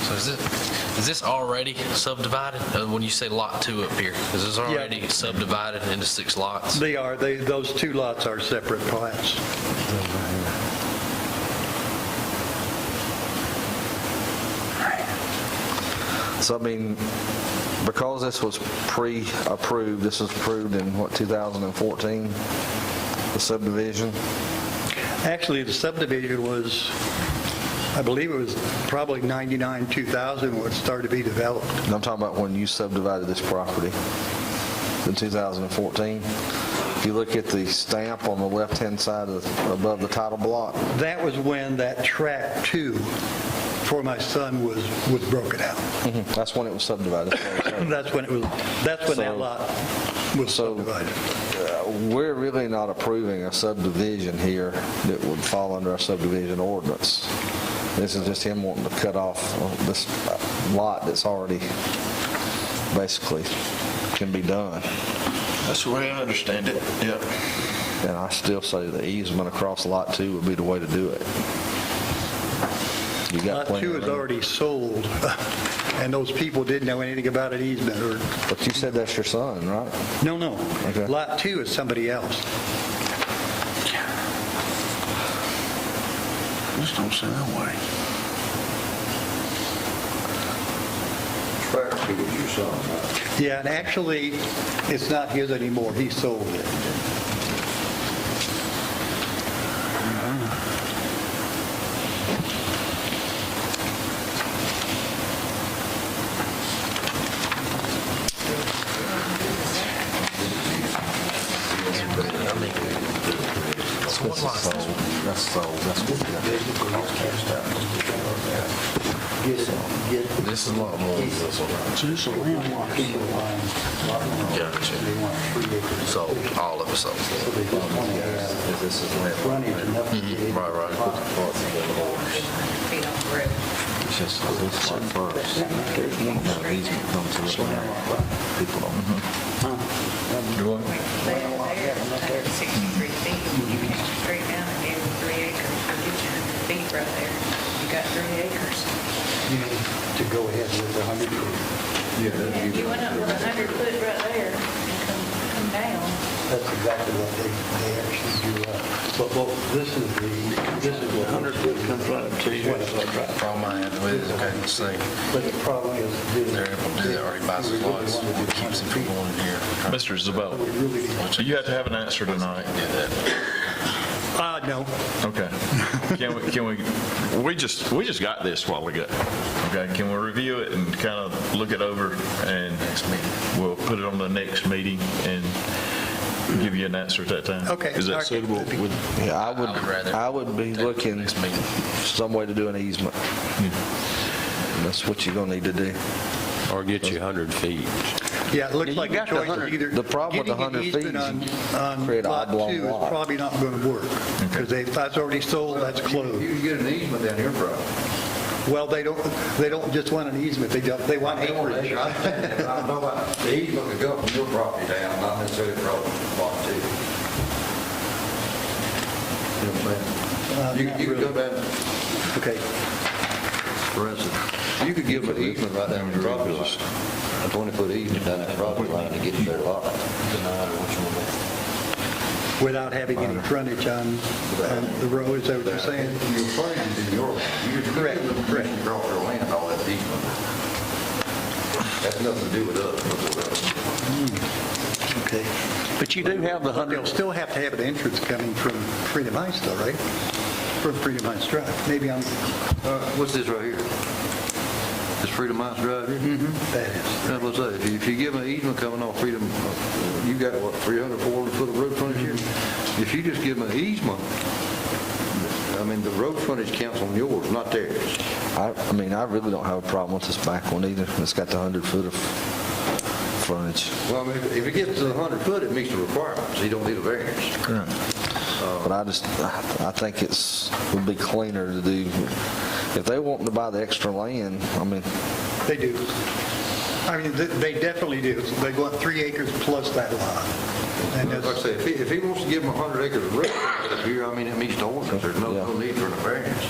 So is this already subdivided? When you say Lot 2 up here, is this already subdivided into 6 lots? They are. Those 2 lots are separate plats. So, I mean, because this was pre-approved, this was approved in, 2014, the subdivision? Actually, the subdivision was I believe it was probably 99, 2000 when it started to be developed. And I'm talking about when you subdivided this property in 2014. If you look at the stamp on the left-hand side above the title block, That was when that track 2 for my son was broken out. that's when it was subdivided. That's when that So- lot was subdivided. We're really not approving a subdivision here that would fall under our subdivision ordinance. This is just him wanting to cut off this lot that's already basically can be done. That's the way I understand it, yep. And I still say the easement across Lot 2 would be the way to do it. You got Lot plenty 2 of is room. already sold, and those people didn't know anything about an easement or, But you said that's your son, right? no. Okay. Lot 2 is somebody else. This don't sound right. Yeah, and actually, it's not his anymore. He sold it. That's sold. That's what we got. This is a lot more than this one. So this is a landlocked. Gotcha. Sold, all of it sold. This is land. Right, right. It's just, this lot first. Now the easement comes to this land. People don't. Do what? They were there, 163 feet. You came straight down and gave them 3 acres. I'll get you 100 feet right there. You got 3 acres. You need to go ahead with the 100 feet. And you went up with 100 foot right there and come down. That's exactly what they actually do. But this is the 100 foot comes right up to you. Problem I had with it is I couldn't see. But the problem is. They're able to do that already by some laws. What keeps them from going in here? Mr. Zabel, you have to have an answer tonight. No. Okay. We just got this a while ago. Okay, can we review it and kind of look it over, and we'll put it on the next meeting and give you an answer at that time? Okay. Is that suitable? Yeah, I would be looking some way to do an easement. That's what you're gonna need to do. Or get you 100 feet. Yeah, it looks like the choice is either. The problem with the 100 feet getting is an you easement create an on Lot oblong 2 is lot. probably not going to work. Because that's already sold, that's closed. You can get an easement down your property. Well, they don't just want an easement, they want acreage. I know about the easement would go from your property down, not necessarily from lot 2. You know what I'm saying? You could go down, Okay. for instance, you could give an easement right down your property line, a 20-foot easement down that property line to get to their lot. Without having any frontage on the road, is that what you're saying? Your frontage is in your land. You just Correct. give them permission to cross your land, all that easement. That's nothing to do with us whatsoever. Okay. But you do have the But 100. they'll still have to have an entrance coming from Freedom Heights though, right? From Freedom Heights Drive. Maybe I'm, What's this right here? This Freedom Heights Drive here? that is. That's what I say, if you give an easement coming off Freedom, you got, what, 300, 400 foot of road frontage here? If you just give them an easement, I mean, the road frontage counts on yours, not theirs. I mean, I really don't have a problem with this back one either. It's got the 100 foot of frontage. Well, I mean, if it gets to the 100 foot, it meets the requirements, you don't need a variance. But I think would be cleaner to do, if they want to buy the extra land, I mean, They do. I mean, they definitely do. They want 3 acres plus that lot. And Like I that's, say, if he wants to give them 100 acres of road frontage here, I mean, it meets the ordinance, there's no need for a variance.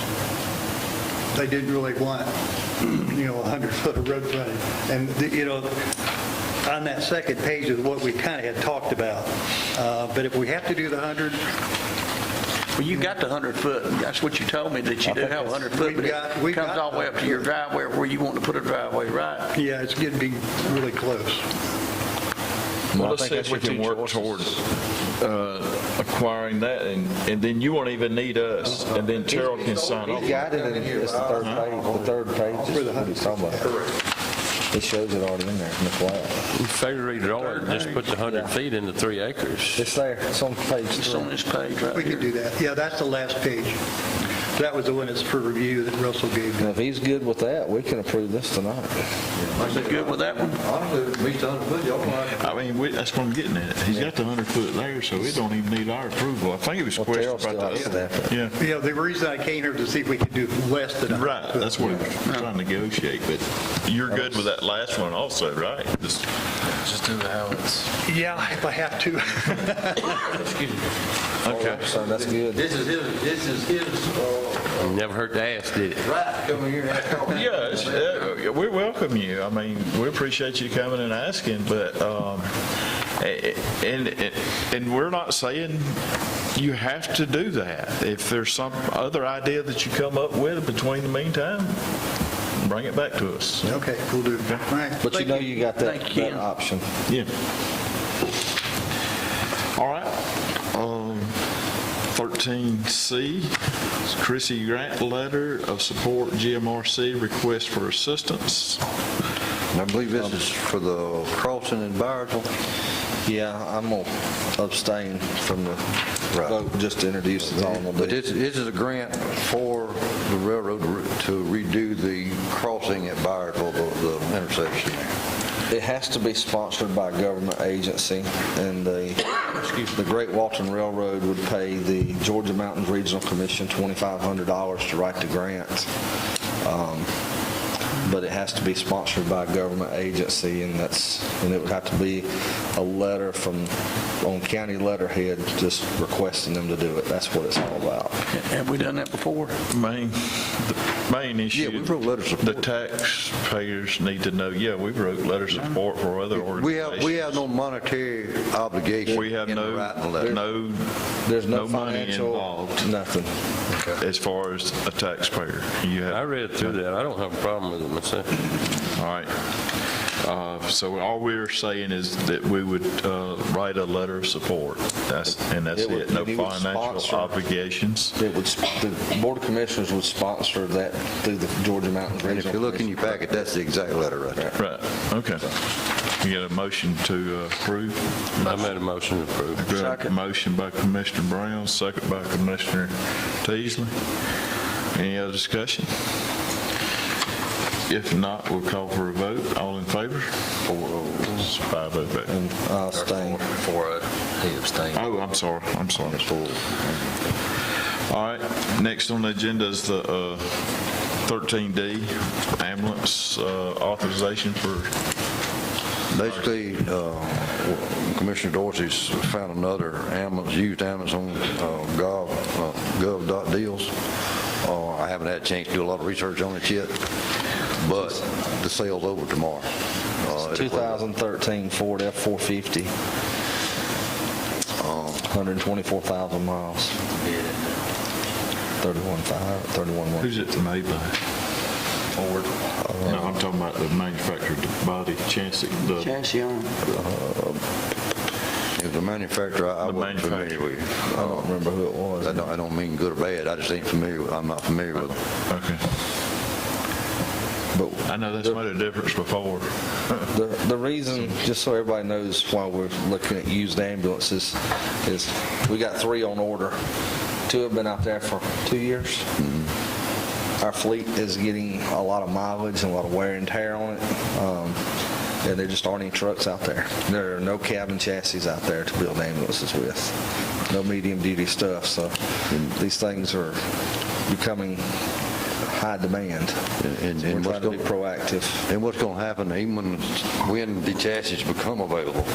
they didn't really want, 100 foot of road frontage. And, on that second page is what we kind of had talked about. But if we have to do the 100, Well, you got the 100 foot. That's what you told me, that you do have 100 foot, but We've it comes got all the way up to your driveway where you want to put a driveway, right? yeah, it's going to be really close. Well, I let's think see that's if we your can two work choices. towards acquiring that, and then you won't even need us, and then Terrell can sign off. He's got it, and it's the third page is what he's talking about. It shows it already in there in the plat. You figure you draw it, just put the 100 feet into 3 acres. It's there, it's on page It's on 3. this page right We here. could do that. Yeah, that's the last page. That was the one that's for review that Russell gave And me. if he's good with that, we can approve this tonight. Is it good with that one? I mean, that's what I'm getting at. He's got the 100-foot there, so it don't even need our approval. I think it was a Well, question Terrell about still that. has to have it. Yeah, Yeah, the reason I came here to see if we could do less than 100. right, that's what I'm trying to negotiate, but you're good with that last one also, right? Just do it how it's. Yeah, if I have to. Okay. So that's good. This is his, Never hurt to ask, did it? right to come in here and ask. Yeah, we welcome you. I mean, we appreciate you coming and asking, but, and we're not saying you have to do that. If there's some other idea that you come up with between the meantime, bring it back to us. Okay, we'll do. All right. But you know you got that Thank you, that Ken. option. Yeah. All right. 13C, is Chrissy Grant letter of support, GMRC request for assistance. I believe this is for the crossing in Byardville. Yeah, I'm going to abstain from the Right. vote, just to introduce it all. But this is a grant for the railroad to redo the crossing at Byardville, the intersection there. It has to be sponsored by a government agency, and the Great Walton Railroad would pay the Georgia Mountains Regional Commission $2,500 to write the grant. But it has to be sponsored by a government agency, and it would have to be a letter on county letterhead, just requesting them to do it. That's what it's all about. Have we done that before? The main issue. Yeah, we wrote letters of The support. taxpayers need to know, yeah, we wrote letters of support for other organizations. We have no monetary obligation We have in writing the letter. There's no money financial, involved nothing. as far as a taxpayer. You I have, read through that. I don't have a problem with it myself. all right. So all we're saying is that we would write a letter of support. That's It would- it. No and he would financial sponsor- obligations. The Board of Commissioners would sponsor that through the Georgia Mountains And Regional if you look in your Commission. packet, that's the exact letter right there. Right, okay. You got a motion to approve? I made a motion to approve. Good. Motion by Commissioner Brown, second by Commissioner Teasley. Any other discussion? If not, we'll call for a vote. All in favor? 5-0 vote. And I'll abstain. He abstained. Oh, I'm sorry. All right, next on the agenda is the 13D, ambulance authorization for, Basically, Commissioner Dorsey's found another ambulance, used ambulance on gov.deals. I haven't had a chance to do a lot of research on it yet, but the sale's over tomorrow. 2013 Ford F-450, 124,000 miles. 31.1. who's it made by? Ford. No, I'm talking about the manufacturer, the body, chassis, the, Chassis on. If the manufacturer, I The wasn't familiar with. I don't remember who it was. I don't mean good or bad, I just ain't familiar with, I'm not familiar with them. okay. But I know that's made a difference before. the reason, just so everybody knows why we're looking at used ambulances, is we got 3 on order. 2 have been out there for 2 years. Our fleet is getting a lot of mileage and a lot of wear and tear on it. And there just aren't any trucks out there. There are no cabin chassis out there to build ambulances with. No medium-duty stuff. So these things are becoming high demand. And We're what's trying to be going proactive. And what's going to happen, even when the chassis become available,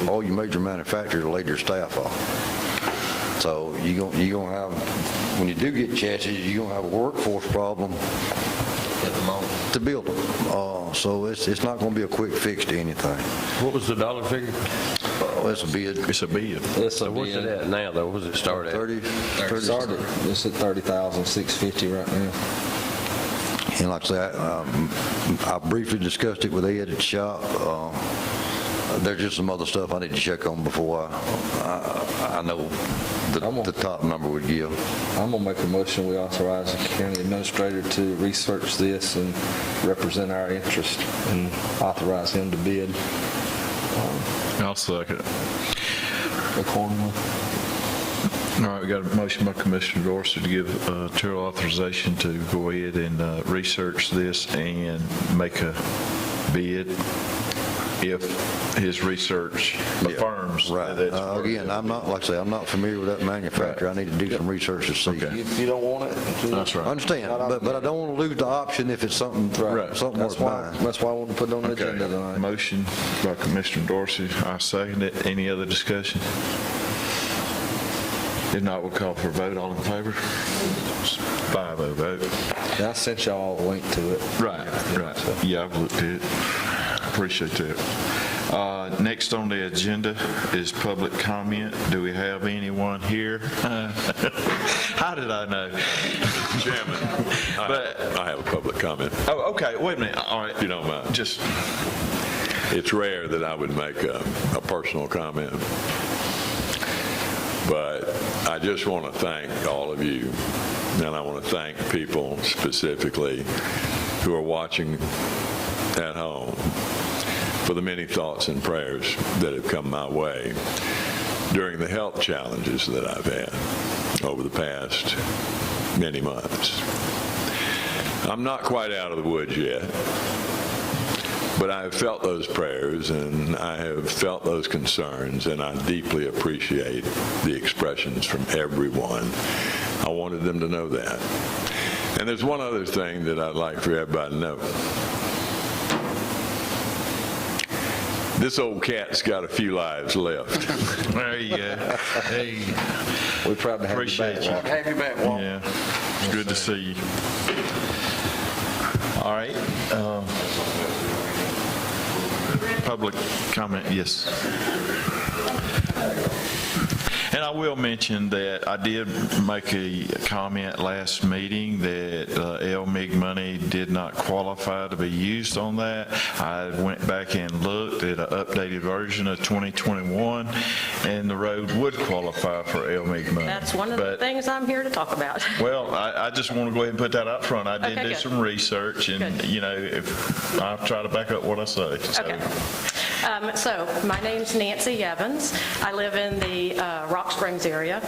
all your major manufacturers lay their staff off. So you're going to have, when you do get chassis, you're going to have a workforce problem to build them. So it's not going to be a quick fix to anything. What was the dollar figure? It's a bid. It's a bid. It's So what's it at now, though? What's it start at? 30. Started, it's at 30,650 right now. And like I say, I briefly discussed it with Ed at the shop. There's just some other stuff I need to check on before I know the top number would give. I'm going to make a motion, we authorize the county administrator to research this and represent our interest and authorize him to bid I'll second it. accordingly. All right, we got a motion by Commissioner Dorsey to give Terrell authorization to go ahead and research this and make a bid if his research affirms. Right. that it's worth Again, it. I'm not, like I say, I'm not familiar with that manufacturer. I need to do some research to see. Okay. If you don't want it, That's right. I understand, but I don't want to lose the option if it's something something That's worth why, buying. that's why I want to put it on the Okay. agenda tonight. Motion by Commissioner Dorsey, I second it. Any other discussion? If not, we'll call for a vote. All in favor? 5-0 vote. And I sent y'all a link to it. Right. Yeah, I've looked at it. Appreciate that. Next on the agenda is public comment. Do we have anyone here? How did I know? Chairman, I have a public comment, Oh, okay, wait a minute. All right. if you don't mind. Just, It's rare that I would make a personal comment, but I just want to thank all of you, and I want to thank people specifically who are watching at home for the many thoughts and prayers that have come my way during the health challenges that I've had over the past many months. I'm not quite out of the woods yet, but I have felt those prayers and I have felt those concerns, and I deeply appreciate the expressions from everyone. I wanted them to know that. And there's one other thing that I'd like for everybody to know. This old cat's got a few lives left. there you go. Hey, We're proud to have you back. appreciate you. Have you back, Walt. Yeah, it's good to see you. All right. Public comment, yes. And I will mention that I did make a comment last meeting that LMIG money did not qualify to be used on that. I went back and looked at an updated version of 2021, and the road would qualify for LMIG money. That's one of the But- things I'm here to talk about. Well, I just want to go ahead and put that up front. I did Okay, do good. some research, and, Good. you know, if I try to back up what I say. So- Okay. So my name's Nancy Evans. I live in the Rock Springs area,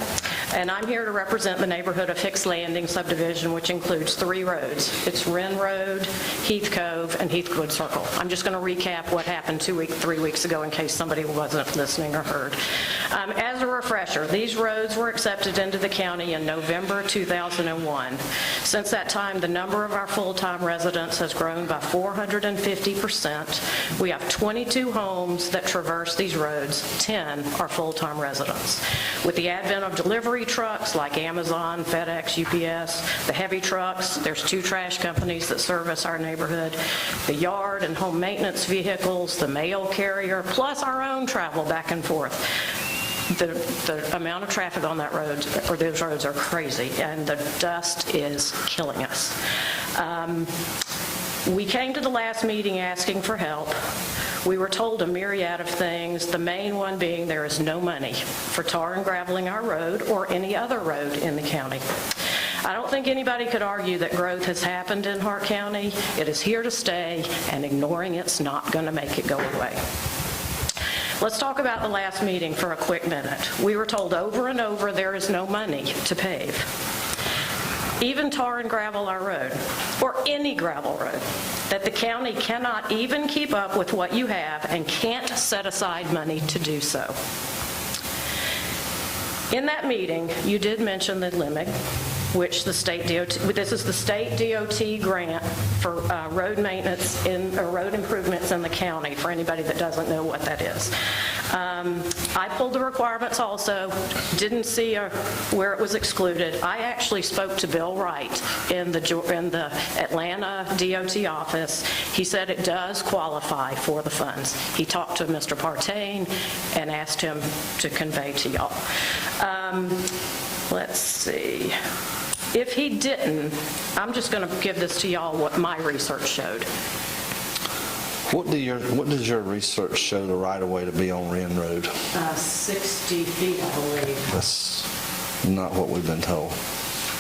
and I'm here to represent the neighborhood of Hicks Landing subdivision, which includes 3 roads. It's Wren Road, Heath Cove, and Heathwood Circle. I'm just going to recap what happened 3 weeks ago in case somebody wasn't listening or heard. As a refresher, these roads were accepted into the county in November 2001. Since that time, the number of our full-time residents has grown by 450%. We have 22 homes that traverse these roads. 10 are full-time residents. With the advent of delivery trucks like Amazon, FedEx, UPS, the heavy trucks, there's 2 trash companies that service our neighborhood, the yard and home maintenance vehicles, the mail carrier, plus our own travel back and forth. The amount of traffic on that road, or those roads, are crazy, and the dust is killing us. We came to the last meeting asking for help. We were told a myriad of things, the main one being there is no money for tar and graveling our road or any other road in the county. I don't think anybody could argue that growth has happened in Hart County. It is here to stay, and ignoring it's not going to make it go away. Let's talk about the last meeting for a quick minute. We were told over and over there is no money to pave. Even tar and gravel our road, or any gravel road, that the county cannot even keep up with what you have and can't set aside money to do so. In that meeting, you did mention the LMIG, which the state DOT, this is the state DOT grant for road maintenance or road improvements in the county, for anybody that doesn't know what that is. I pulled the requirements also, didn't see where it was excluded. I actually spoke to Bill Wright in the Atlanta DOT office. He said it does qualify for the funds. He talked to Mr. Partain and asked him to convey to y'all. Let's see. If he didn't, I'm just going to give this to y'all what my research showed. What does your research show the right-of-way to be on Wren Road? 60 feet, I believe. That's not what we've been told.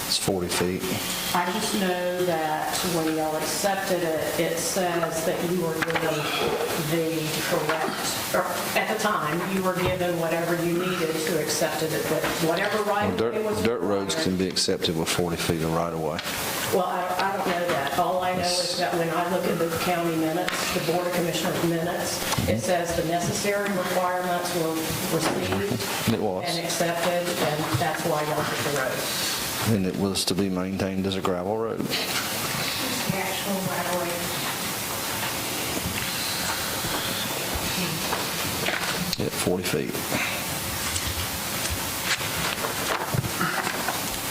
It's 40 feet. I just know that when y'all accepted it, it says that you were given the correct, or at the time, you were given whatever you needed to accept it, but whatever right of way was. Dirt roads required. can be accepted with 40 feet of right-of-way. Well, I don't know that. All I know is that when I look at the county minutes, the Board of Commissioners minutes, it says the necessary requirements were received It was. and accepted, and that's why y'all took the road. And it was to be maintained as a gravel road. The actual right-of-way. At 40 feet.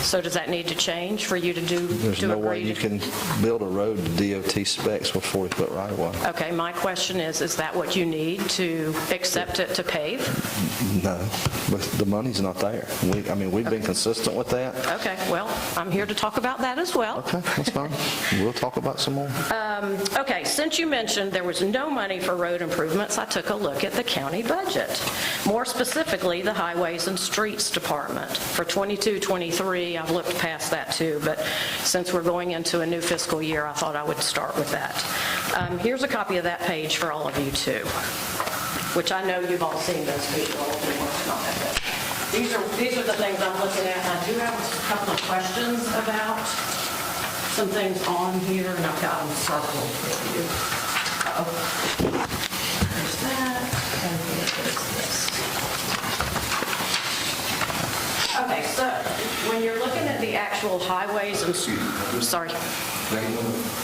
So does that need to change for you to do, There's to no way agree you to? can build a road to DOT specs with 40-foot right-of-way. Okay, my question is that what you need to accept it to pave? No, but the money's not there. We've been consistent with that. Okay, well, I'm here to talk about that as well. Okay, that's fine. We'll talk about some more. Okay, since you mentioned there was no money for road improvements, I took a look at the county budget. More specifically, the Highways and Streets Department. For 22-23, I've looked past that too, but since we're going into a new fiscal year, I thought I would start with that. Here's a copy of that page for all of you too, which I know you've all seen those people been working on it. But these are the things I'm looking at. I do have a couple of questions about some things on here, and I've got them circled for you. There's that, and here's this. Okay, so when you're looking at the actual highways and, sorry.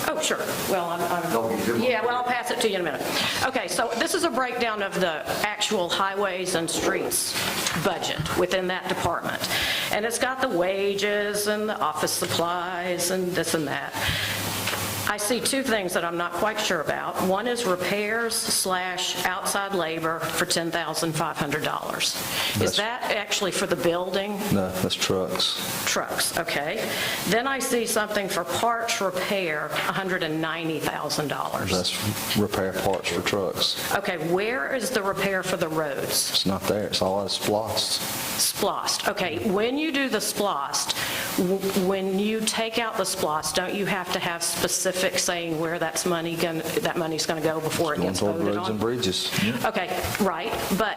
Oh, sure. Well, I'll pass it to you in a minute. Okay, so this is a breakdown of the actual highways and streets budget within that department. And it's got the wages and the office supplies and this and that. I see two things that I'm not quite sure about. One is repairs/outside labor for $10,500. Is that actually for the building? No, that's trucks. Trucks, okay. Then I see something for parts repair, $190,000. That's repair parts for trucks. Okay, where is the repair for the roads? It's not there. It's all splossed. Splost. Okay, when you do the splost, when you take out the splost, don't you have to have specific saying where that money's going to go before it Going gets toward voted roads and on? bridges. Okay, right, but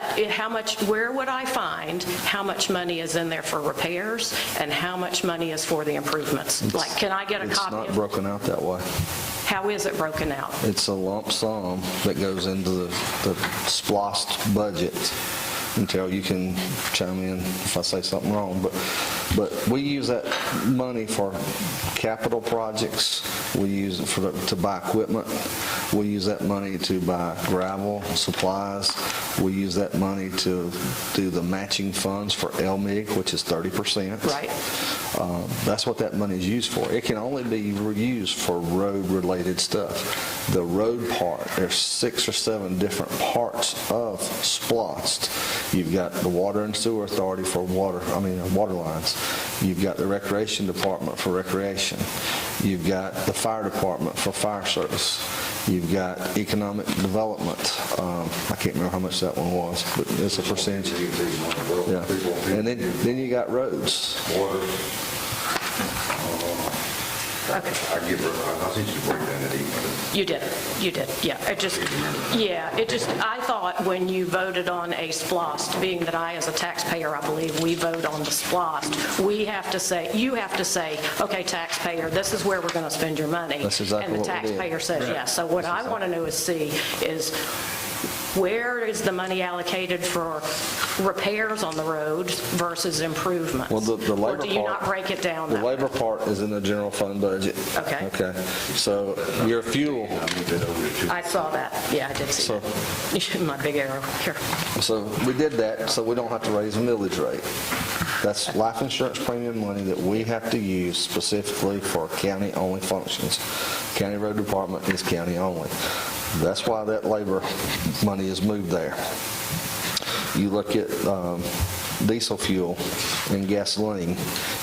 where would I find how much money is in there for repairs and how much money is for the improvements? Like, can I get a It's copy not of, broken out that way. how is it broken out? It's a lump sum that goes into the splossed budget until you can chime in if I say something wrong. But we use that money for capital projects. We use it to buy equipment. We use that money to buy gravel, supplies. We use that money to do the matching funds for LMIG, which is 30%. Right. That's what that money is used for. It can only be used for road-related stuff. The road part, there's 6 or 7 different parts of splost. You've got the Water and Sewer Authority for water lines. You've got the Recreation Department for recreation. You've got the Fire Department for fire service. You've got Economic Development. I can't remember how much that one was, but it's a percentage. Yeah. And then you got roads. Okay. I sent you the breakdown that email. You did, yeah. I thought when you voted on a splost, being that I, as a taxpayer, I believe we vote on the splost, you have to say, okay, taxpayer, this is where we're going to spend your money. That's exactly what we did. And the taxpayer says yes. So what I want to know is where is the money allocated for repairs on the roads versus improvements? Well, the labor part. Or do you not break it down The that way? labor part is in the general fund budget. Okay. Okay. So your fuel, I saw that. Yeah, I did see So- that. My big arrow here. so we did that so we don't have to raise the millage rate. That's life insurance premium money that we have to use specifically for county-only functions. County Road Department is county-only. That's why that labor money is moved there. You look at diesel fuel and gasoline,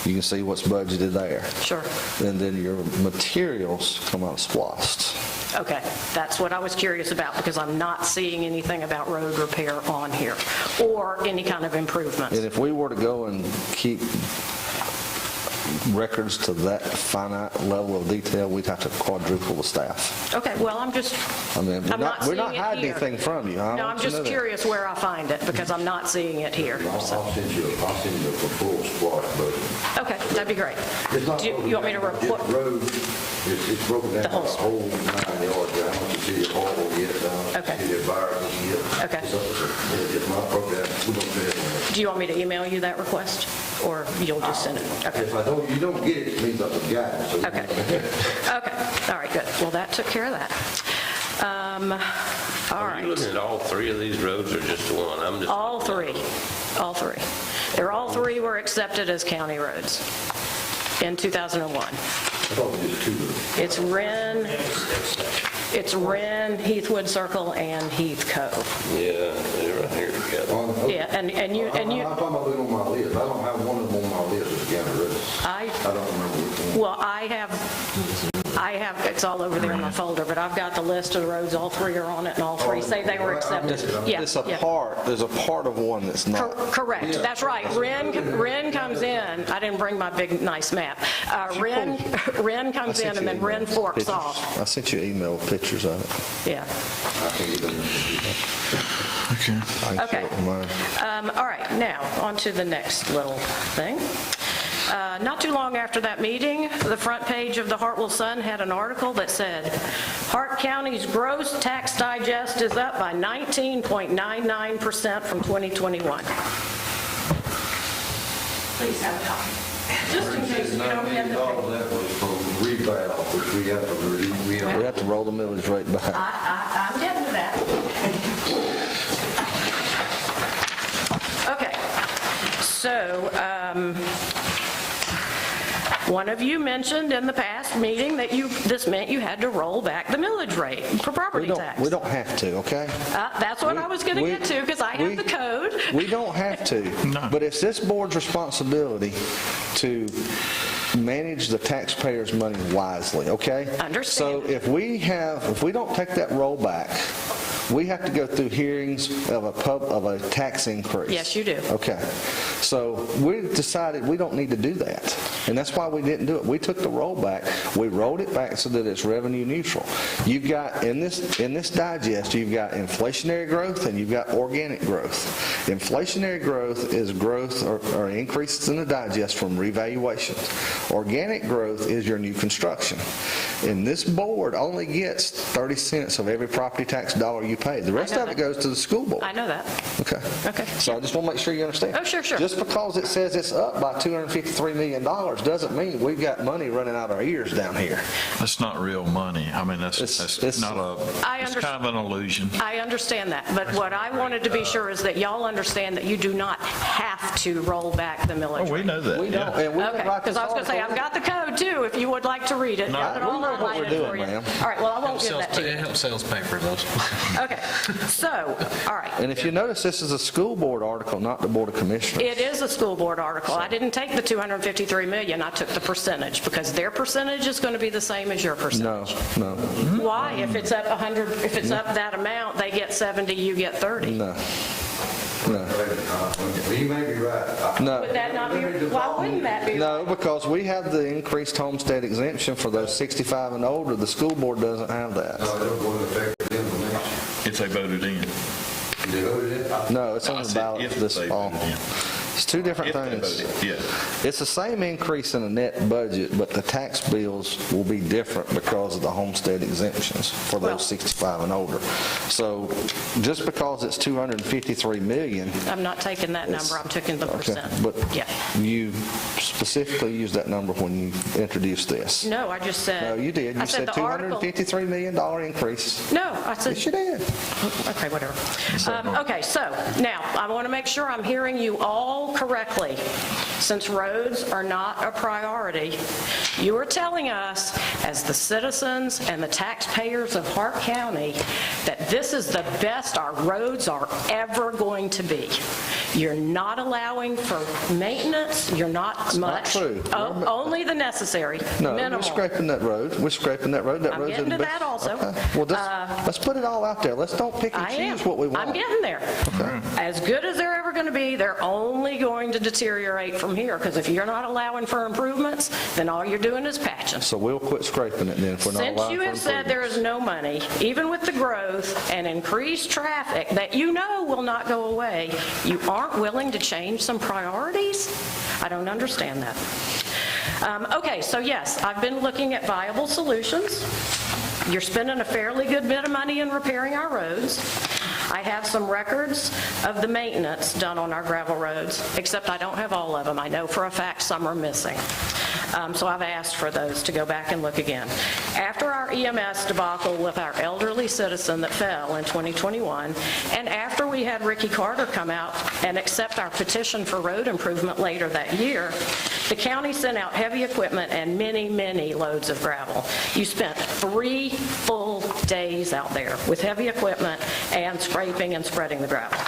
you can see what's budgeted there. Sure. And then your materials come out of splost. Okay, that's what I was curious about, because I'm not seeing anything about road repair on here, or any kind of improvements. And if we were to go and keep records to that finite level of detail, we'd have to quadruple the staff. Okay, well, I'm just, I mean, I'm not we're seeing not it hiding here. anything from you. I No, want I'm you to know just that. curious where I find it, because I'm not seeing it here. I'll send you a full squad budget. Okay, that'd be great. It's not Do you broken want me to down by report? just road. It's broken down The by whole- the whole 9 yards. I want to see the hall yet, Okay. see the bars yet. Okay. It's not broken down. We don't do it. Do you want me to email you that request, or you'll just send it? Okay. If you don't get it, it means I forgot it. So Okay. Okay, all right, good. Well, that took care of that. All Are you right. looking at all three of these roads or just the one? I'm just. All three. They're all three were accepted as county roads in 2001. I thought it was just two. It's Wren, Heathwood Circle, and Heath Cove. Yeah, they're right here together. Yeah, and you, I'm talking about it on my list. I don't have one of them on my list as county roads. I don't remember which one. well, I have, it's all over there in my folder, but I've got the list of the roads, all three are on it, and all three say they were accepted. Yeah, There's a yeah. part of one that's not. Correct, that's right. Wren comes in, I didn't bring my big, nice map. Wren comes in, and then Wren forks off. I sent you an email with pictures of it. Yeah. I can't even. Okay. I can Okay. show it on mine. All right, now, on to the next little thing. Not too long after that meeting, the front page of the Hartwell Sun had an article that said, Hart County's gross tax digest is up by 19.99% from 2021. Please have a copy. Just in case you don't have the All of that was from rebound, which we have to We have to roll the millage rate back. I'm getting to that. Okay, so one of you mentioned in the past meeting that this meant you had to roll back the millage rate for property tax. We don't have to, okay? That's what I was going to get to, because I have the code. We don't have to. No. But it's this board's responsibility to manage the taxpayers' money wisely, okay? Understand. So if we don't take that rollback, we have to go through hearings of a tax increase. Yes, you do. Okay. So we decided we don't need to do that. And that's why we didn't do it. We took the rollback, we rolled it back so that it's revenue neutral. You've got, in this digest, you've got inflationary growth and you've got organic growth. Inflationary growth is growth or increases in the digest from revaluations. Organic growth is your new construction. And this board only gets 30 cents of every property tax dollar you pay. The rest of it goes to the school board. I know that. Okay. Okay. So I just want to make sure you understand. Oh, sure. Just because it says it's up by $253 million doesn't mean we've got money running out our ears down here. That's not real money. I mean, that's not it's kind of an illusion. I understand that, but what I wanted to be sure is that y'all understand that you do not have to roll back the millage rate. Oh, we know that. We don't. And we Okay, because I was going to say, I've got the code too, if you would like to read it. No, Got it all we know what we're highlighted doing, for you. ma'am. All right, well, I won't give that to you. It helps sales pay for those. Okay, so, all right. And if you notice, this is a school board article, not the Board of Commissioners. It is a school board article. I didn't take the 253 million, I took the percentage, because their percentage is going to be the same as your percentage. No. Why? If it's up 100, if it's up that amount, they get 70, you get 30. No. You may be right. No. Would that not be, why wouldn't that be? No, because we have the increased homestead exemption for those 65 and older. The school board doesn't have that. No, it'll go into effect for them next If they voted in. year. They voted it? No, it's on the ballot If this they fall. voted in. It's two different If they things. voted, yeah. It's the same increase in the net budget, but the tax bills will be different because of the homestead exemptions for Well- those 65 and older. So just because it's 253 million, I'm not taking that number, I'm taking the okay, percent. but Yeah. you specifically used that number when you introduced this. No, I just said. No, you did. I You said the article- $253 million increase. No, I said. Yes, you did. Okay, whatever. Okay, so now, I want to make sure I'm hearing you all correctly. Since roads are not a priority, you are telling us, as the citizens and the taxpayers of Hart County, that this is the best our roads are ever going to be. You're not allowing for maintenance, you're not much. true. Only the necessary, No, minimal. we're scraping that road. We're scraping that road. That I'm road's in getting the to best- that also. Okay. Well, let's put it all out there. Let's don't pick and I am. choose what we want. I'm getting there. As good as they're ever going to be, they're only going to deteriorate from here, because if you're not allowing for improvements, then all you're doing is patching. So we'll quit scraping it then if we're not allowed Since for you have said there is no money, even with the growth and increased traffic that you know will not go away, you aren't willing to change some priorities? I don't understand that. Okay, so yes, I've been looking at viable solutions. You're spending a fairly good bit of money in repairing our roads. I have some records of the maintenance done on our gravel roads, except I don't have all of them. I know for a fact some are missing. So I've asked for those to go back and look again. After our EMS debacle with our elderly citizen that fell in 2021, and after we had Ricky Carter come out and accept our petition for road improvement later that year, the county sent out heavy equipment and many, many loads of gravel. You spent 3 full days out there with heavy equipment and scraping and spreading the gravel.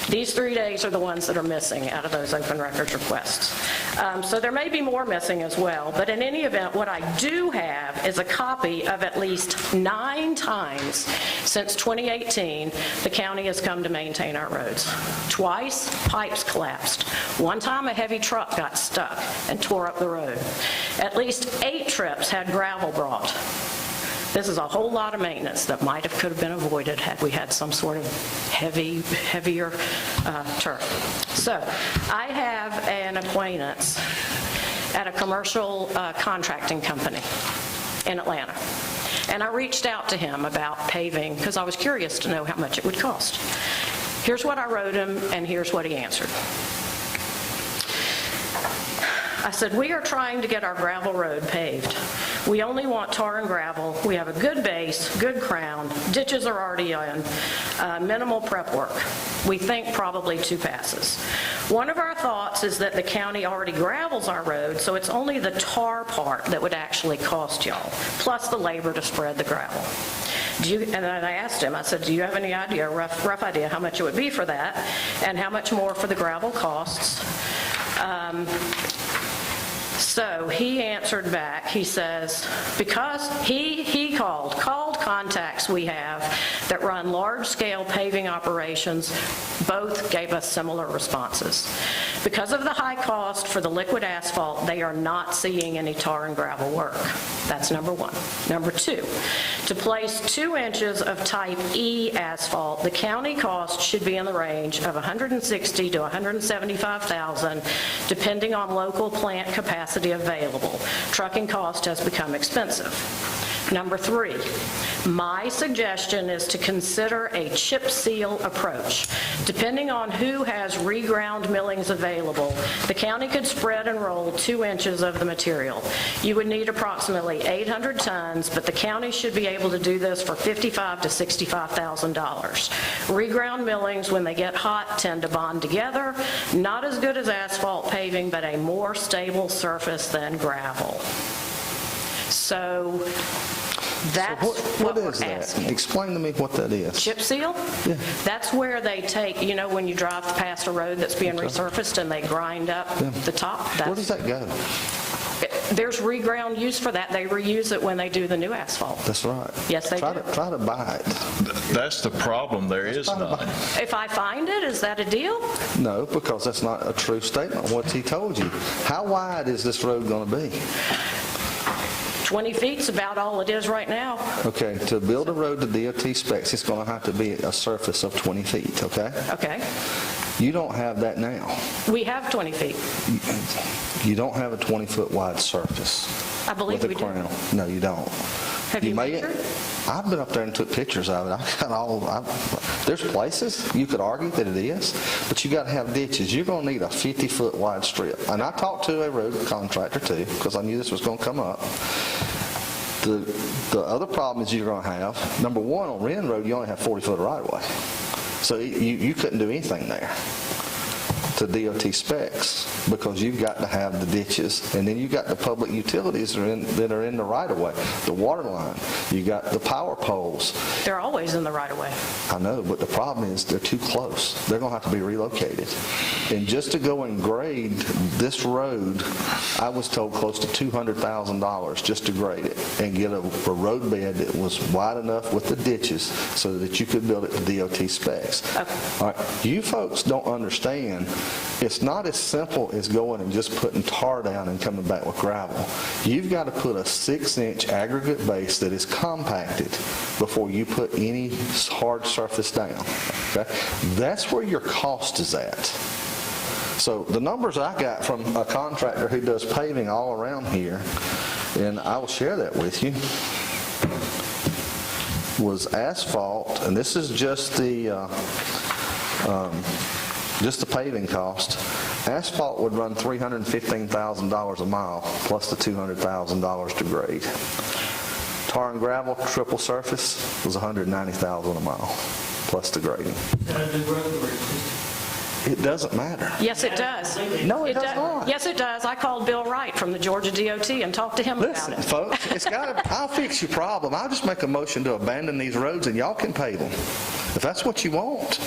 These 3 days are the ones that are missing out of those open records requests. So there may be more missing as well, but in any event, what I do have is a copy of at least 9 times since 2018 the county has come to maintain our roads. Twice, pipes collapsed. One time, a heavy truck got stuck and tore up the road. At least 8 trips had gravel brought. This is a whole lot of maintenance that could have been avoided had we had some sort of heavier turf. So I have an acquaintance at a commercial contracting company in Atlanta. And I reached out to him about paving because I was curious to know how much it would cost. Here's what I wrote him, and here's what he answered. I said, we are trying to get our gravel road paved. We only want tar and gravel. We have a good base, good crown, ditches are already in, minimal prep work. We think probably 2 passes. One of our thoughts is that the county already gravels our road, so it's only the tar part that would actually cost y'all, plus the labor to spread the gravel. And then I asked him, I said, do you have any idea, rough idea, how much it would be for that, and how much more for the gravel costs? So he answered back, he says, because he called contacts we have that run large-scale paving operations, both gave us similar responses. Because of the high cost for the liquid asphalt, they are not seeing any tar and gravel work. That's number 1. Number 2, to place 2 inches of type E asphalt, the county cost should be in the range of $160,000 to $175,000, depending on local plant capacity available. Trucking cost has become expensive. Number 3, my suggestion is to consider a chip seal approach. Depending on who has reground millings available, the county could spread and roll 2 inches of the material. You would need approximately 800 tons, but the county should be able to do this for $55,000 to $65,000. Reground millings, when they get hot, tend to bond together. Not as good as asphalt paving, but a more stable surface than gravel. So that's what we're is that? asking. Explain to me what that is. Chip seal? Yeah. That's where they take, when you drive past a road that's being resurfaced and they grind up the top. Where does that go? There's reground use for that. They reuse it when they do the new asphalt. That's right. Yes, they do. Try to buy it. That's the problem, there is none. If I find it, is that a deal? No, because that's not a true statement, what he told you. How wide is this road going to be? 20 feet's about all it is right now. Okay, to build a road to DOT specs, it's going to have to be a surface of 20 feet, okay? Okay. You don't have that now. We have 20 feet. You don't have a 20-foot wide surface. I believe we with a do. crown. No, you don't. Have you may- measured? I've been up there and took pictures of it. There's places you could argue that it is, but you got to have ditches. You're going to need a 50-foot wide strip. And I talked to a road contractor too, because I knew this was going to come up. The other problem is you're going to have, number 1, on Wren Road, you only have 40-foot right-of-way. So you couldn't do anything there. to DOT specs because you've got to have the ditches, and then you've got the public utilities that are in the right-of-way, the water line, you got the power poles. They're always in the right-of-way. I know, but the problem is they're too close. They're going to have to be relocated. And just to go and grade this road, I was told close to $200,000 just to grade it and get a road bed that was wide enough with the ditches so that you could build it to DOT specs. Okay. All right, you folks don't understand. It's not as simple as going and just putting tar down and coming back with gravel. You've got to put a 6-inch aggregate base that is compacted before you put any hard surface down. Okay? That's where your cost is at. So the numbers I got from a contractor who does paving all around here, and I will share that with you, was asphalt, and this is just the paving cost. Asphalt would run $315,000 a mile plus the $200,000 to grade. Tar and gravel, triple surface, was $190,000 a mile plus the grading. It doesn't matter. Yes, it does. No, it does not. Yes, it does. I called Bill Wright from the Georgia DOT and talked to him about Listen, it. folks, I'll fix your problem. I'll just make a motion to abandon these roads and y'all can pave them. If that's what you want.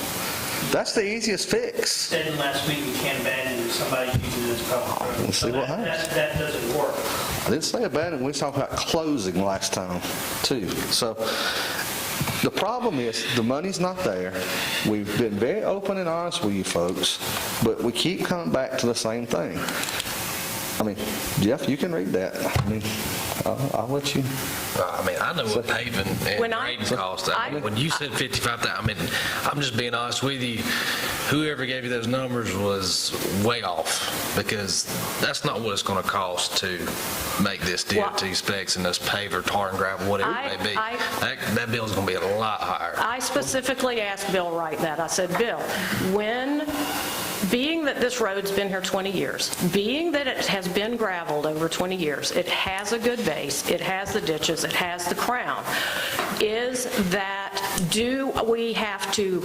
That's the easiest fix. Said last week we can't abandon if somebody's using it as public road. We'll see what happens. That doesn't work. I didn't say abandon, we talked about closing last time, too. So the problem is the money's not there. We've been very open and honest with you folks, but we keep coming back to the same thing. I mean, Jeff, you can read that. I mean, I'll let you. I mean, I know what paving and grading costs. When you said 55,000, I mean, I'm just being honest with you. Whoever gave you those numbers was way off because that's not what it's going to cost to make this DOT specs and this paver, tar and gravel, whatever it may be. That bill's going to be a lot higher. I specifically asked Bill Wright that. I said, Bill, being that this road's been here 20 years, being that it has been graveled over 20 years, it has a good base, it has the ditches, it has the crown, do we have to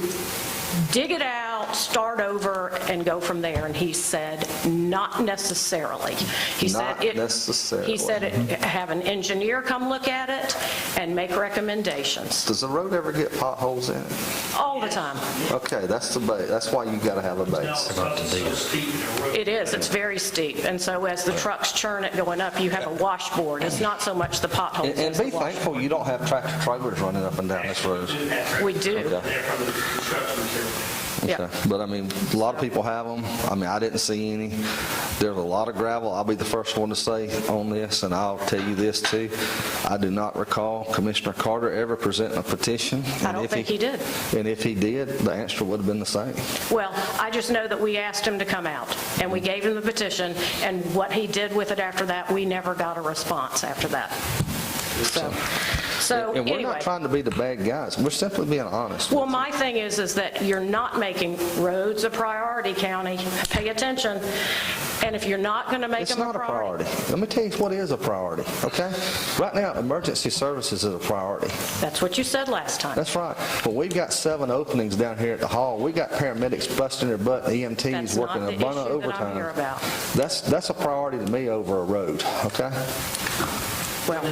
dig it out, start over, and go from there? And he said, not necessarily. He said, have an engineer come look at it and make recommendations. Does the road ever get potholes in it? All the time. Okay, that's the base. That's why you got to have a base. It is. It's very steep. And so as the trucks churn it going up, you have a washboard. It's not so much the potholes. And be thankful you don't have tractor trailers running up and down this road. We do. Okay. Yeah. But I mean, a lot of people have them. I mean, I didn't see any. There's a lot of gravel. I'll be the first one to say on this, and I'll tell you this too. I do not recall Commissioner Carter ever presenting a petition. I don't think he did. And if he did, the answer would have been the same. Well, I just know that we asked him to come out, and we gave him the petition, and what he did with it after that, we never got a response after that. So and we're anyway. not trying to be the bad guys. We're simply being honest. Well, my thing is that you're not making roads a priority, county. Pay attention. And if you're not going to make them a priority. Let me tell you what is a priority, okay? Right now, emergency services is a priority. That's what you said last time. That's right. But we've got 7 openings down here at the hall. We got paramedics busting their butt, EMTs working a bunch of overtime. That's not the issue that I'm here about. That's a priority to me over a road, okay? Well,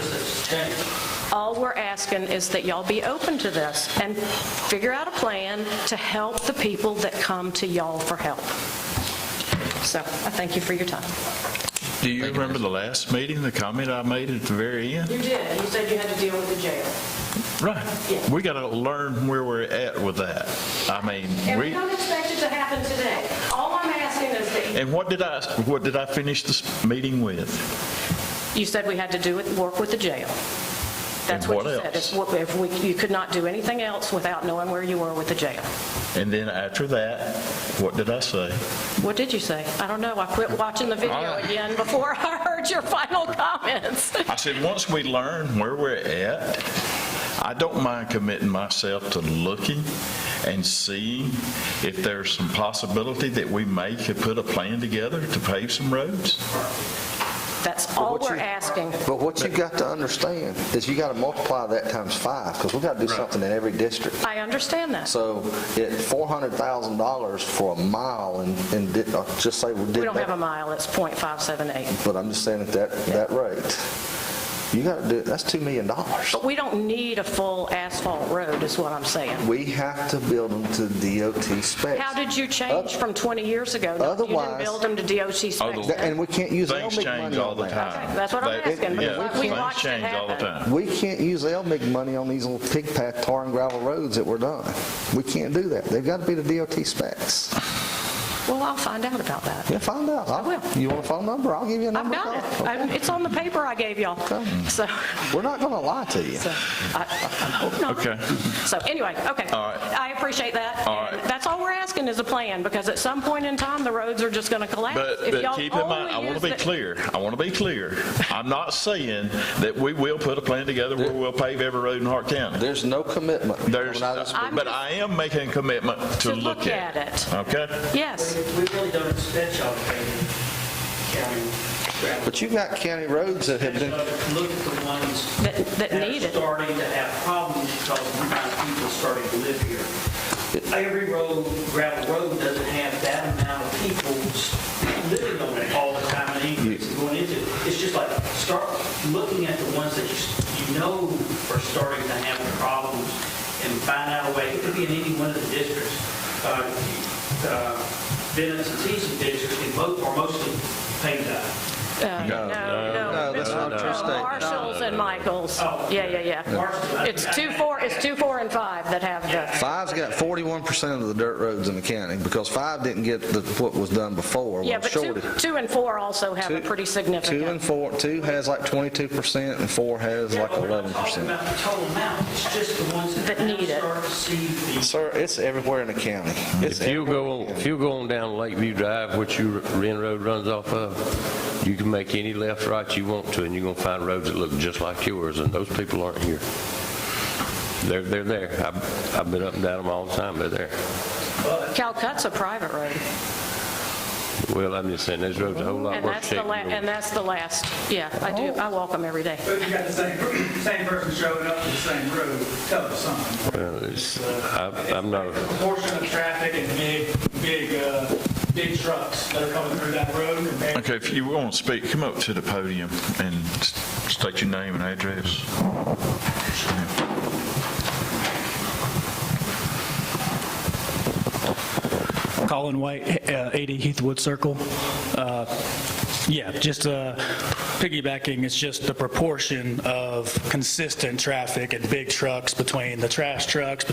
all we're asking is that y'all be open to this and figure out a plan to help the people that come to y'all for help. So I thank you for your time. Do you remember the last meeting, the comment I made at the very end? You did. You said you had to deal with the jail. Right. Yeah. We got to learn where we're at with that. I mean, And we don't expect it to happen today. All I'm asking is that And what did I finish this meeting with? you said we had to work with the jail. That's And what you what said. You could not do anything else without knowing where you were with the jail. And then after that, what did I say? What did you say? I don't know. I quit watching the video again before I heard your final comments. I said, once we learn where we're at, I don't mind committing myself to looking and seeing if there's some possibility that we may could put a plan together to pave some roads. That's all what we're you- asking. But what you got to understand is you got to multiply that times 5, because we got to do something in every district. I understand that. So at $400,000 for a mile, and just say we did that. We don't have a mile, it's .578. But I'm just saying at that rate, you got to do, that's $2 million. But we don't need a full asphalt road, is what I'm saying. We have to build them to DOT specs. How did you change from 20 years ago? No, you didn't Otherwise- build them to DOT specs. And we can't use Things LMIG change money all on the that. time. That's what I'm asking, because Yeah, we things watched it change all the happen. time. We can't use LMIG money on these little pig path tar and gravel roads that we're done. We can't do that. They've got to be the DOT specs. Well, I'll find out about that. Yeah, find out. I will. You want a phone number? I'll give you a I've number. got it. Okay. It's on the paper I gave y'all. So, We're not going to lie to you. I hope not. Okay. So anyway, okay. All right. I appreciate that. All And right. that's all we're asking is a plan, because at some point in time, the roads are just going to collapse. If But y'all keep in mind, only I want use to be the- clear. I want to be clear. I'm not saying that we will put a plan together where we'll pave every road in Hart County. There's no commitment. There's, but I am making a commitment to look at it. Okay? Yes. We really don't expect y'all to pay county gravel. But you got county roads that have been, Look at the ones That need are it. starting to have problems because sometimes people are starting to live here. Every road, gravel road, doesn't have that amount of people living on it all the time and increase going into it. It's just like, start looking at the ones that you know are starting to have problems and find out a way. It could be in any one of the districts. Bennett's and Teeson's districts in both are mostly paved out. No, that's not a true statement. Marshalls and Michaels. Oh. Yeah. It's 2, 4, and 5 that have the, 5's got 41% of the dirt roads in the county, because 5 didn't get what was done before. yeah, Well, but 2 and 4 also have a pretty significant. 2 and 4, 2 has like 22%, and 4 has like We're not talking 11%. about the total amount, it's just the ones that That need it. start to see the Sir, it's everywhere in the county. It's If you everywhere. go on down Lakeview Drive, which your Wren Road runs off of, you can make any left, right you want to, and you're going to find roads that look just like yours, and those people aren't here. They're there. I've been up and down them all the time. They're there. Calcutt's a private road. Well, I'm just saying, those roads are a whole lot And worse that's shape. the last, yeah, I do, I walk them every day. But you got the same person showing up to the same road, tell us something. Well, I'm not, Proportion of traffic and big trucks that are coming through that road compared Okay, if you want to speak, come up to the podium and state your name and address. Colin White, 80 Heathwood Circle. Yeah, just piggybacking, it's just the proportion of consistent traffic and big trucks between the trash trucks,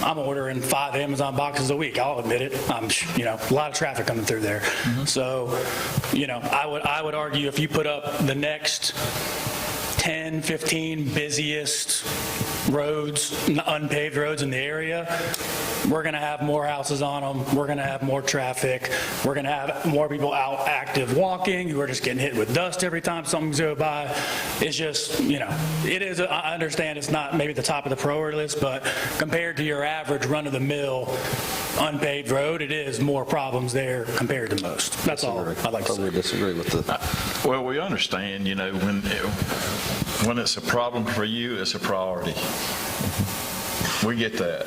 I'm ordering 5 Amazon boxes a week, I'll admit it. A lot of traffic coming through there. So, I would argue if you put up the next 10, 15 busiest roads, unpaved roads in the area, we're going to have more houses on them, we're going to have more traffic, we're going to have more people out active walking who are just getting hit with dust every time something's go by. It's just, it is, I understand it's not maybe the top of the priority list, but compared to your average run-of-the-mill unpaved road, it is more problems there compared to most. That's all I'd like to say. Totally disagree with that. Well, we understand, when it's a problem for you, it's a priority. We get that.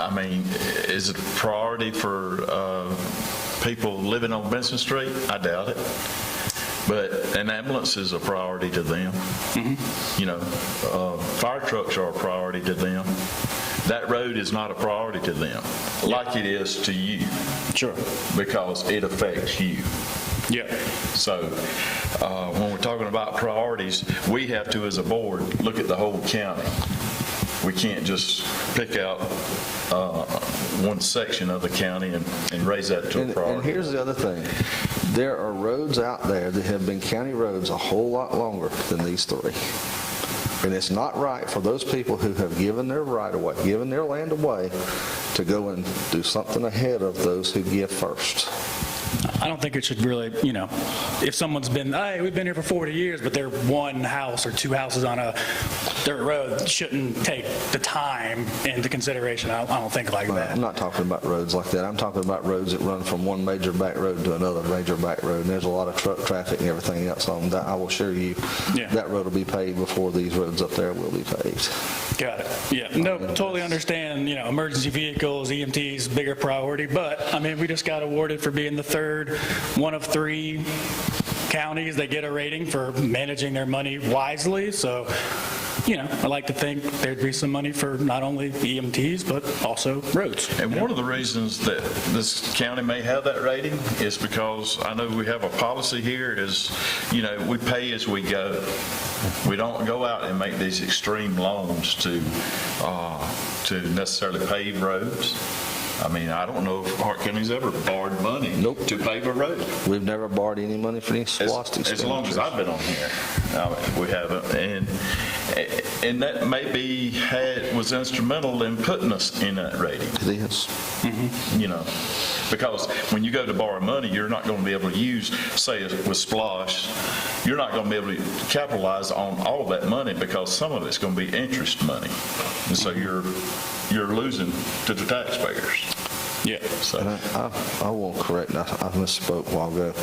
I mean, is it a priority for people living on Benson Street? I doubt it. But an ambulance is a priority to them. Fire trucks are a priority to them. That road is not a priority to them, like it is to you. Sure. Because it affects you. Yeah. So when we're talking about priorities, we have to, as a board, look at the whole county. We can't just pick out one section of the county and raise that to a And priority. here's the other thing. There are roads out there that have been county roads a whole lot longer than these 3. And it's not right for those people who have given their right away, given their land away, to go and do something ahead of those who give first. I don't think it should really, if someone's been, hey, we've been here for 40 years, but they're one house or two houses on a dirt road, shouldn't take the time into consideration. I don't think like that. I'm not talking about roads like that. I'm talking about roads that run from one major back road to another major back road, and there's a lot of truck traffic and everything else on that. I will assure you, that road will be paved before these roads up there will be paved. Got it. Yeah, no, totally understand, emergency vehicles, EMTs, bigger priority, but, we just got awarded for being the third one of 3 counties that get a rating for managing their money wisely, so, I like to think there'd be some money for not only EMTs, but also roads. And one of the reasons that this county may have that rating is because I know we have a policy here is, we pay as we go. We don't go out and make these extreme loans to necessarily pave roads. I don't know if Hart County's ever borrowed money to pave a road. We've never borrowed any money for these SWAST expenditures. As long as I've been on here, we haven't. And that maybe was instrumental in putting us in that rating. It is. Because when you go to borrow money, you're not going to be able to use, say with Splosh, you're not going to be able to capitalize on all of that money because some of it's going to be interest money. And so you're losing to the taxpayers. Yeah. So. And I won't correct, I misspoke a while ago.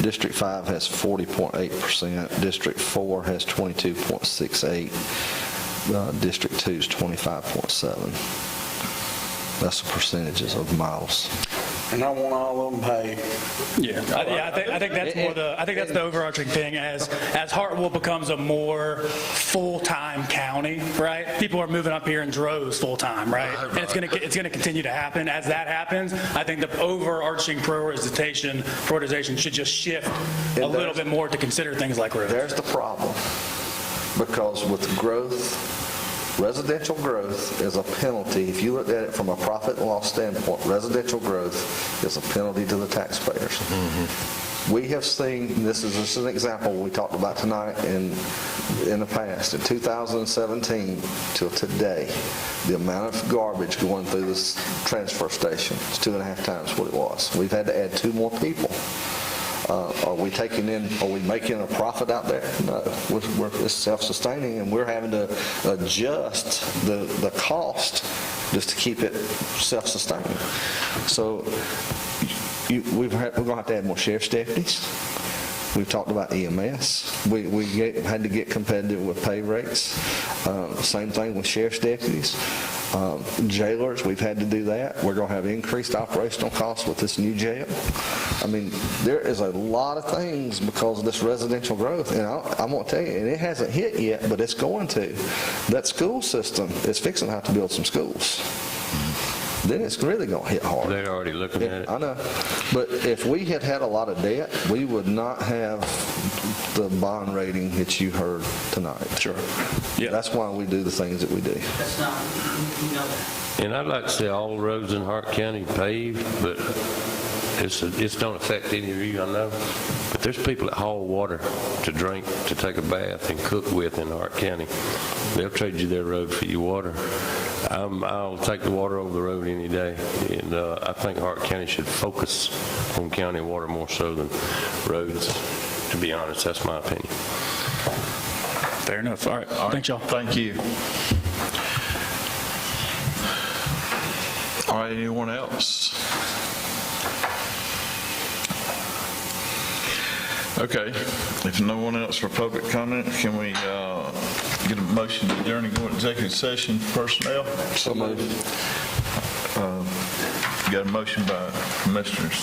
District 5 has 40.8%, District 4 has 22.68%, District 2 is 25.7%. That's the percentages of miles. And I want all of them paid. Yeah, I think that's more that's the overarching thing. As Hartwell becomes a more full-time county, right? People are moving up here in droves full-time, right? And it's going to continue to happen. As that happens, I think the overarching prioritization should just shift a little bit more to consider things like roads. There's the problem, because with growth. Residential growth is a penalty. If you look at it from a profit and loss standpoint, residential growth is a penalty to the taxpayers. We have seen, this is just an example we talked about tonight in the past, in 2017 till today, the amount of garbage going through this transfer station is 2.5 times what it was. We've had to add 2 more people. Are we making a profit out there? No, it's self-sustaining, and we're having to adjust the cost just to keep it self-sustaining. So we're going to have to add more sheriff's deputies. We've talked about EMS. We had to get competitive with pay rates. Same thing with sheriff's deputies. Jailers, we've had to do that. We're going to have increased operational costs with this new jail. There is a lot of things because of this residential growth, and I'm going to tell you, and it hasn't hit yet, but it's going to. That school system is fixing to have to build some schools. Then it's really going to hit hard. They're already looking at it. I know. But if we had a lot of debt, we would not have the bond rating that you heard tonight. Sure. Yeah. That's why we do the things that we do. That's not, And I'd like to see all roads in Hart County paved, but it don't affect any of you, I know. But there's people that haul water to drink, to take a bath, and cook with in Hart County. They'll trade you their road for your water. I'll take the water over the road any day, and I think Hart County should focus on county water more so than roads, to be honest. That's my opinion. Fair enough. All right. Thanks, y'all. Thank you. All right, anyone else? Okay, if no one else for public comment, can we get a motion to adjourn and go into executive session for personnel? So moved. Got a motion by Commissioner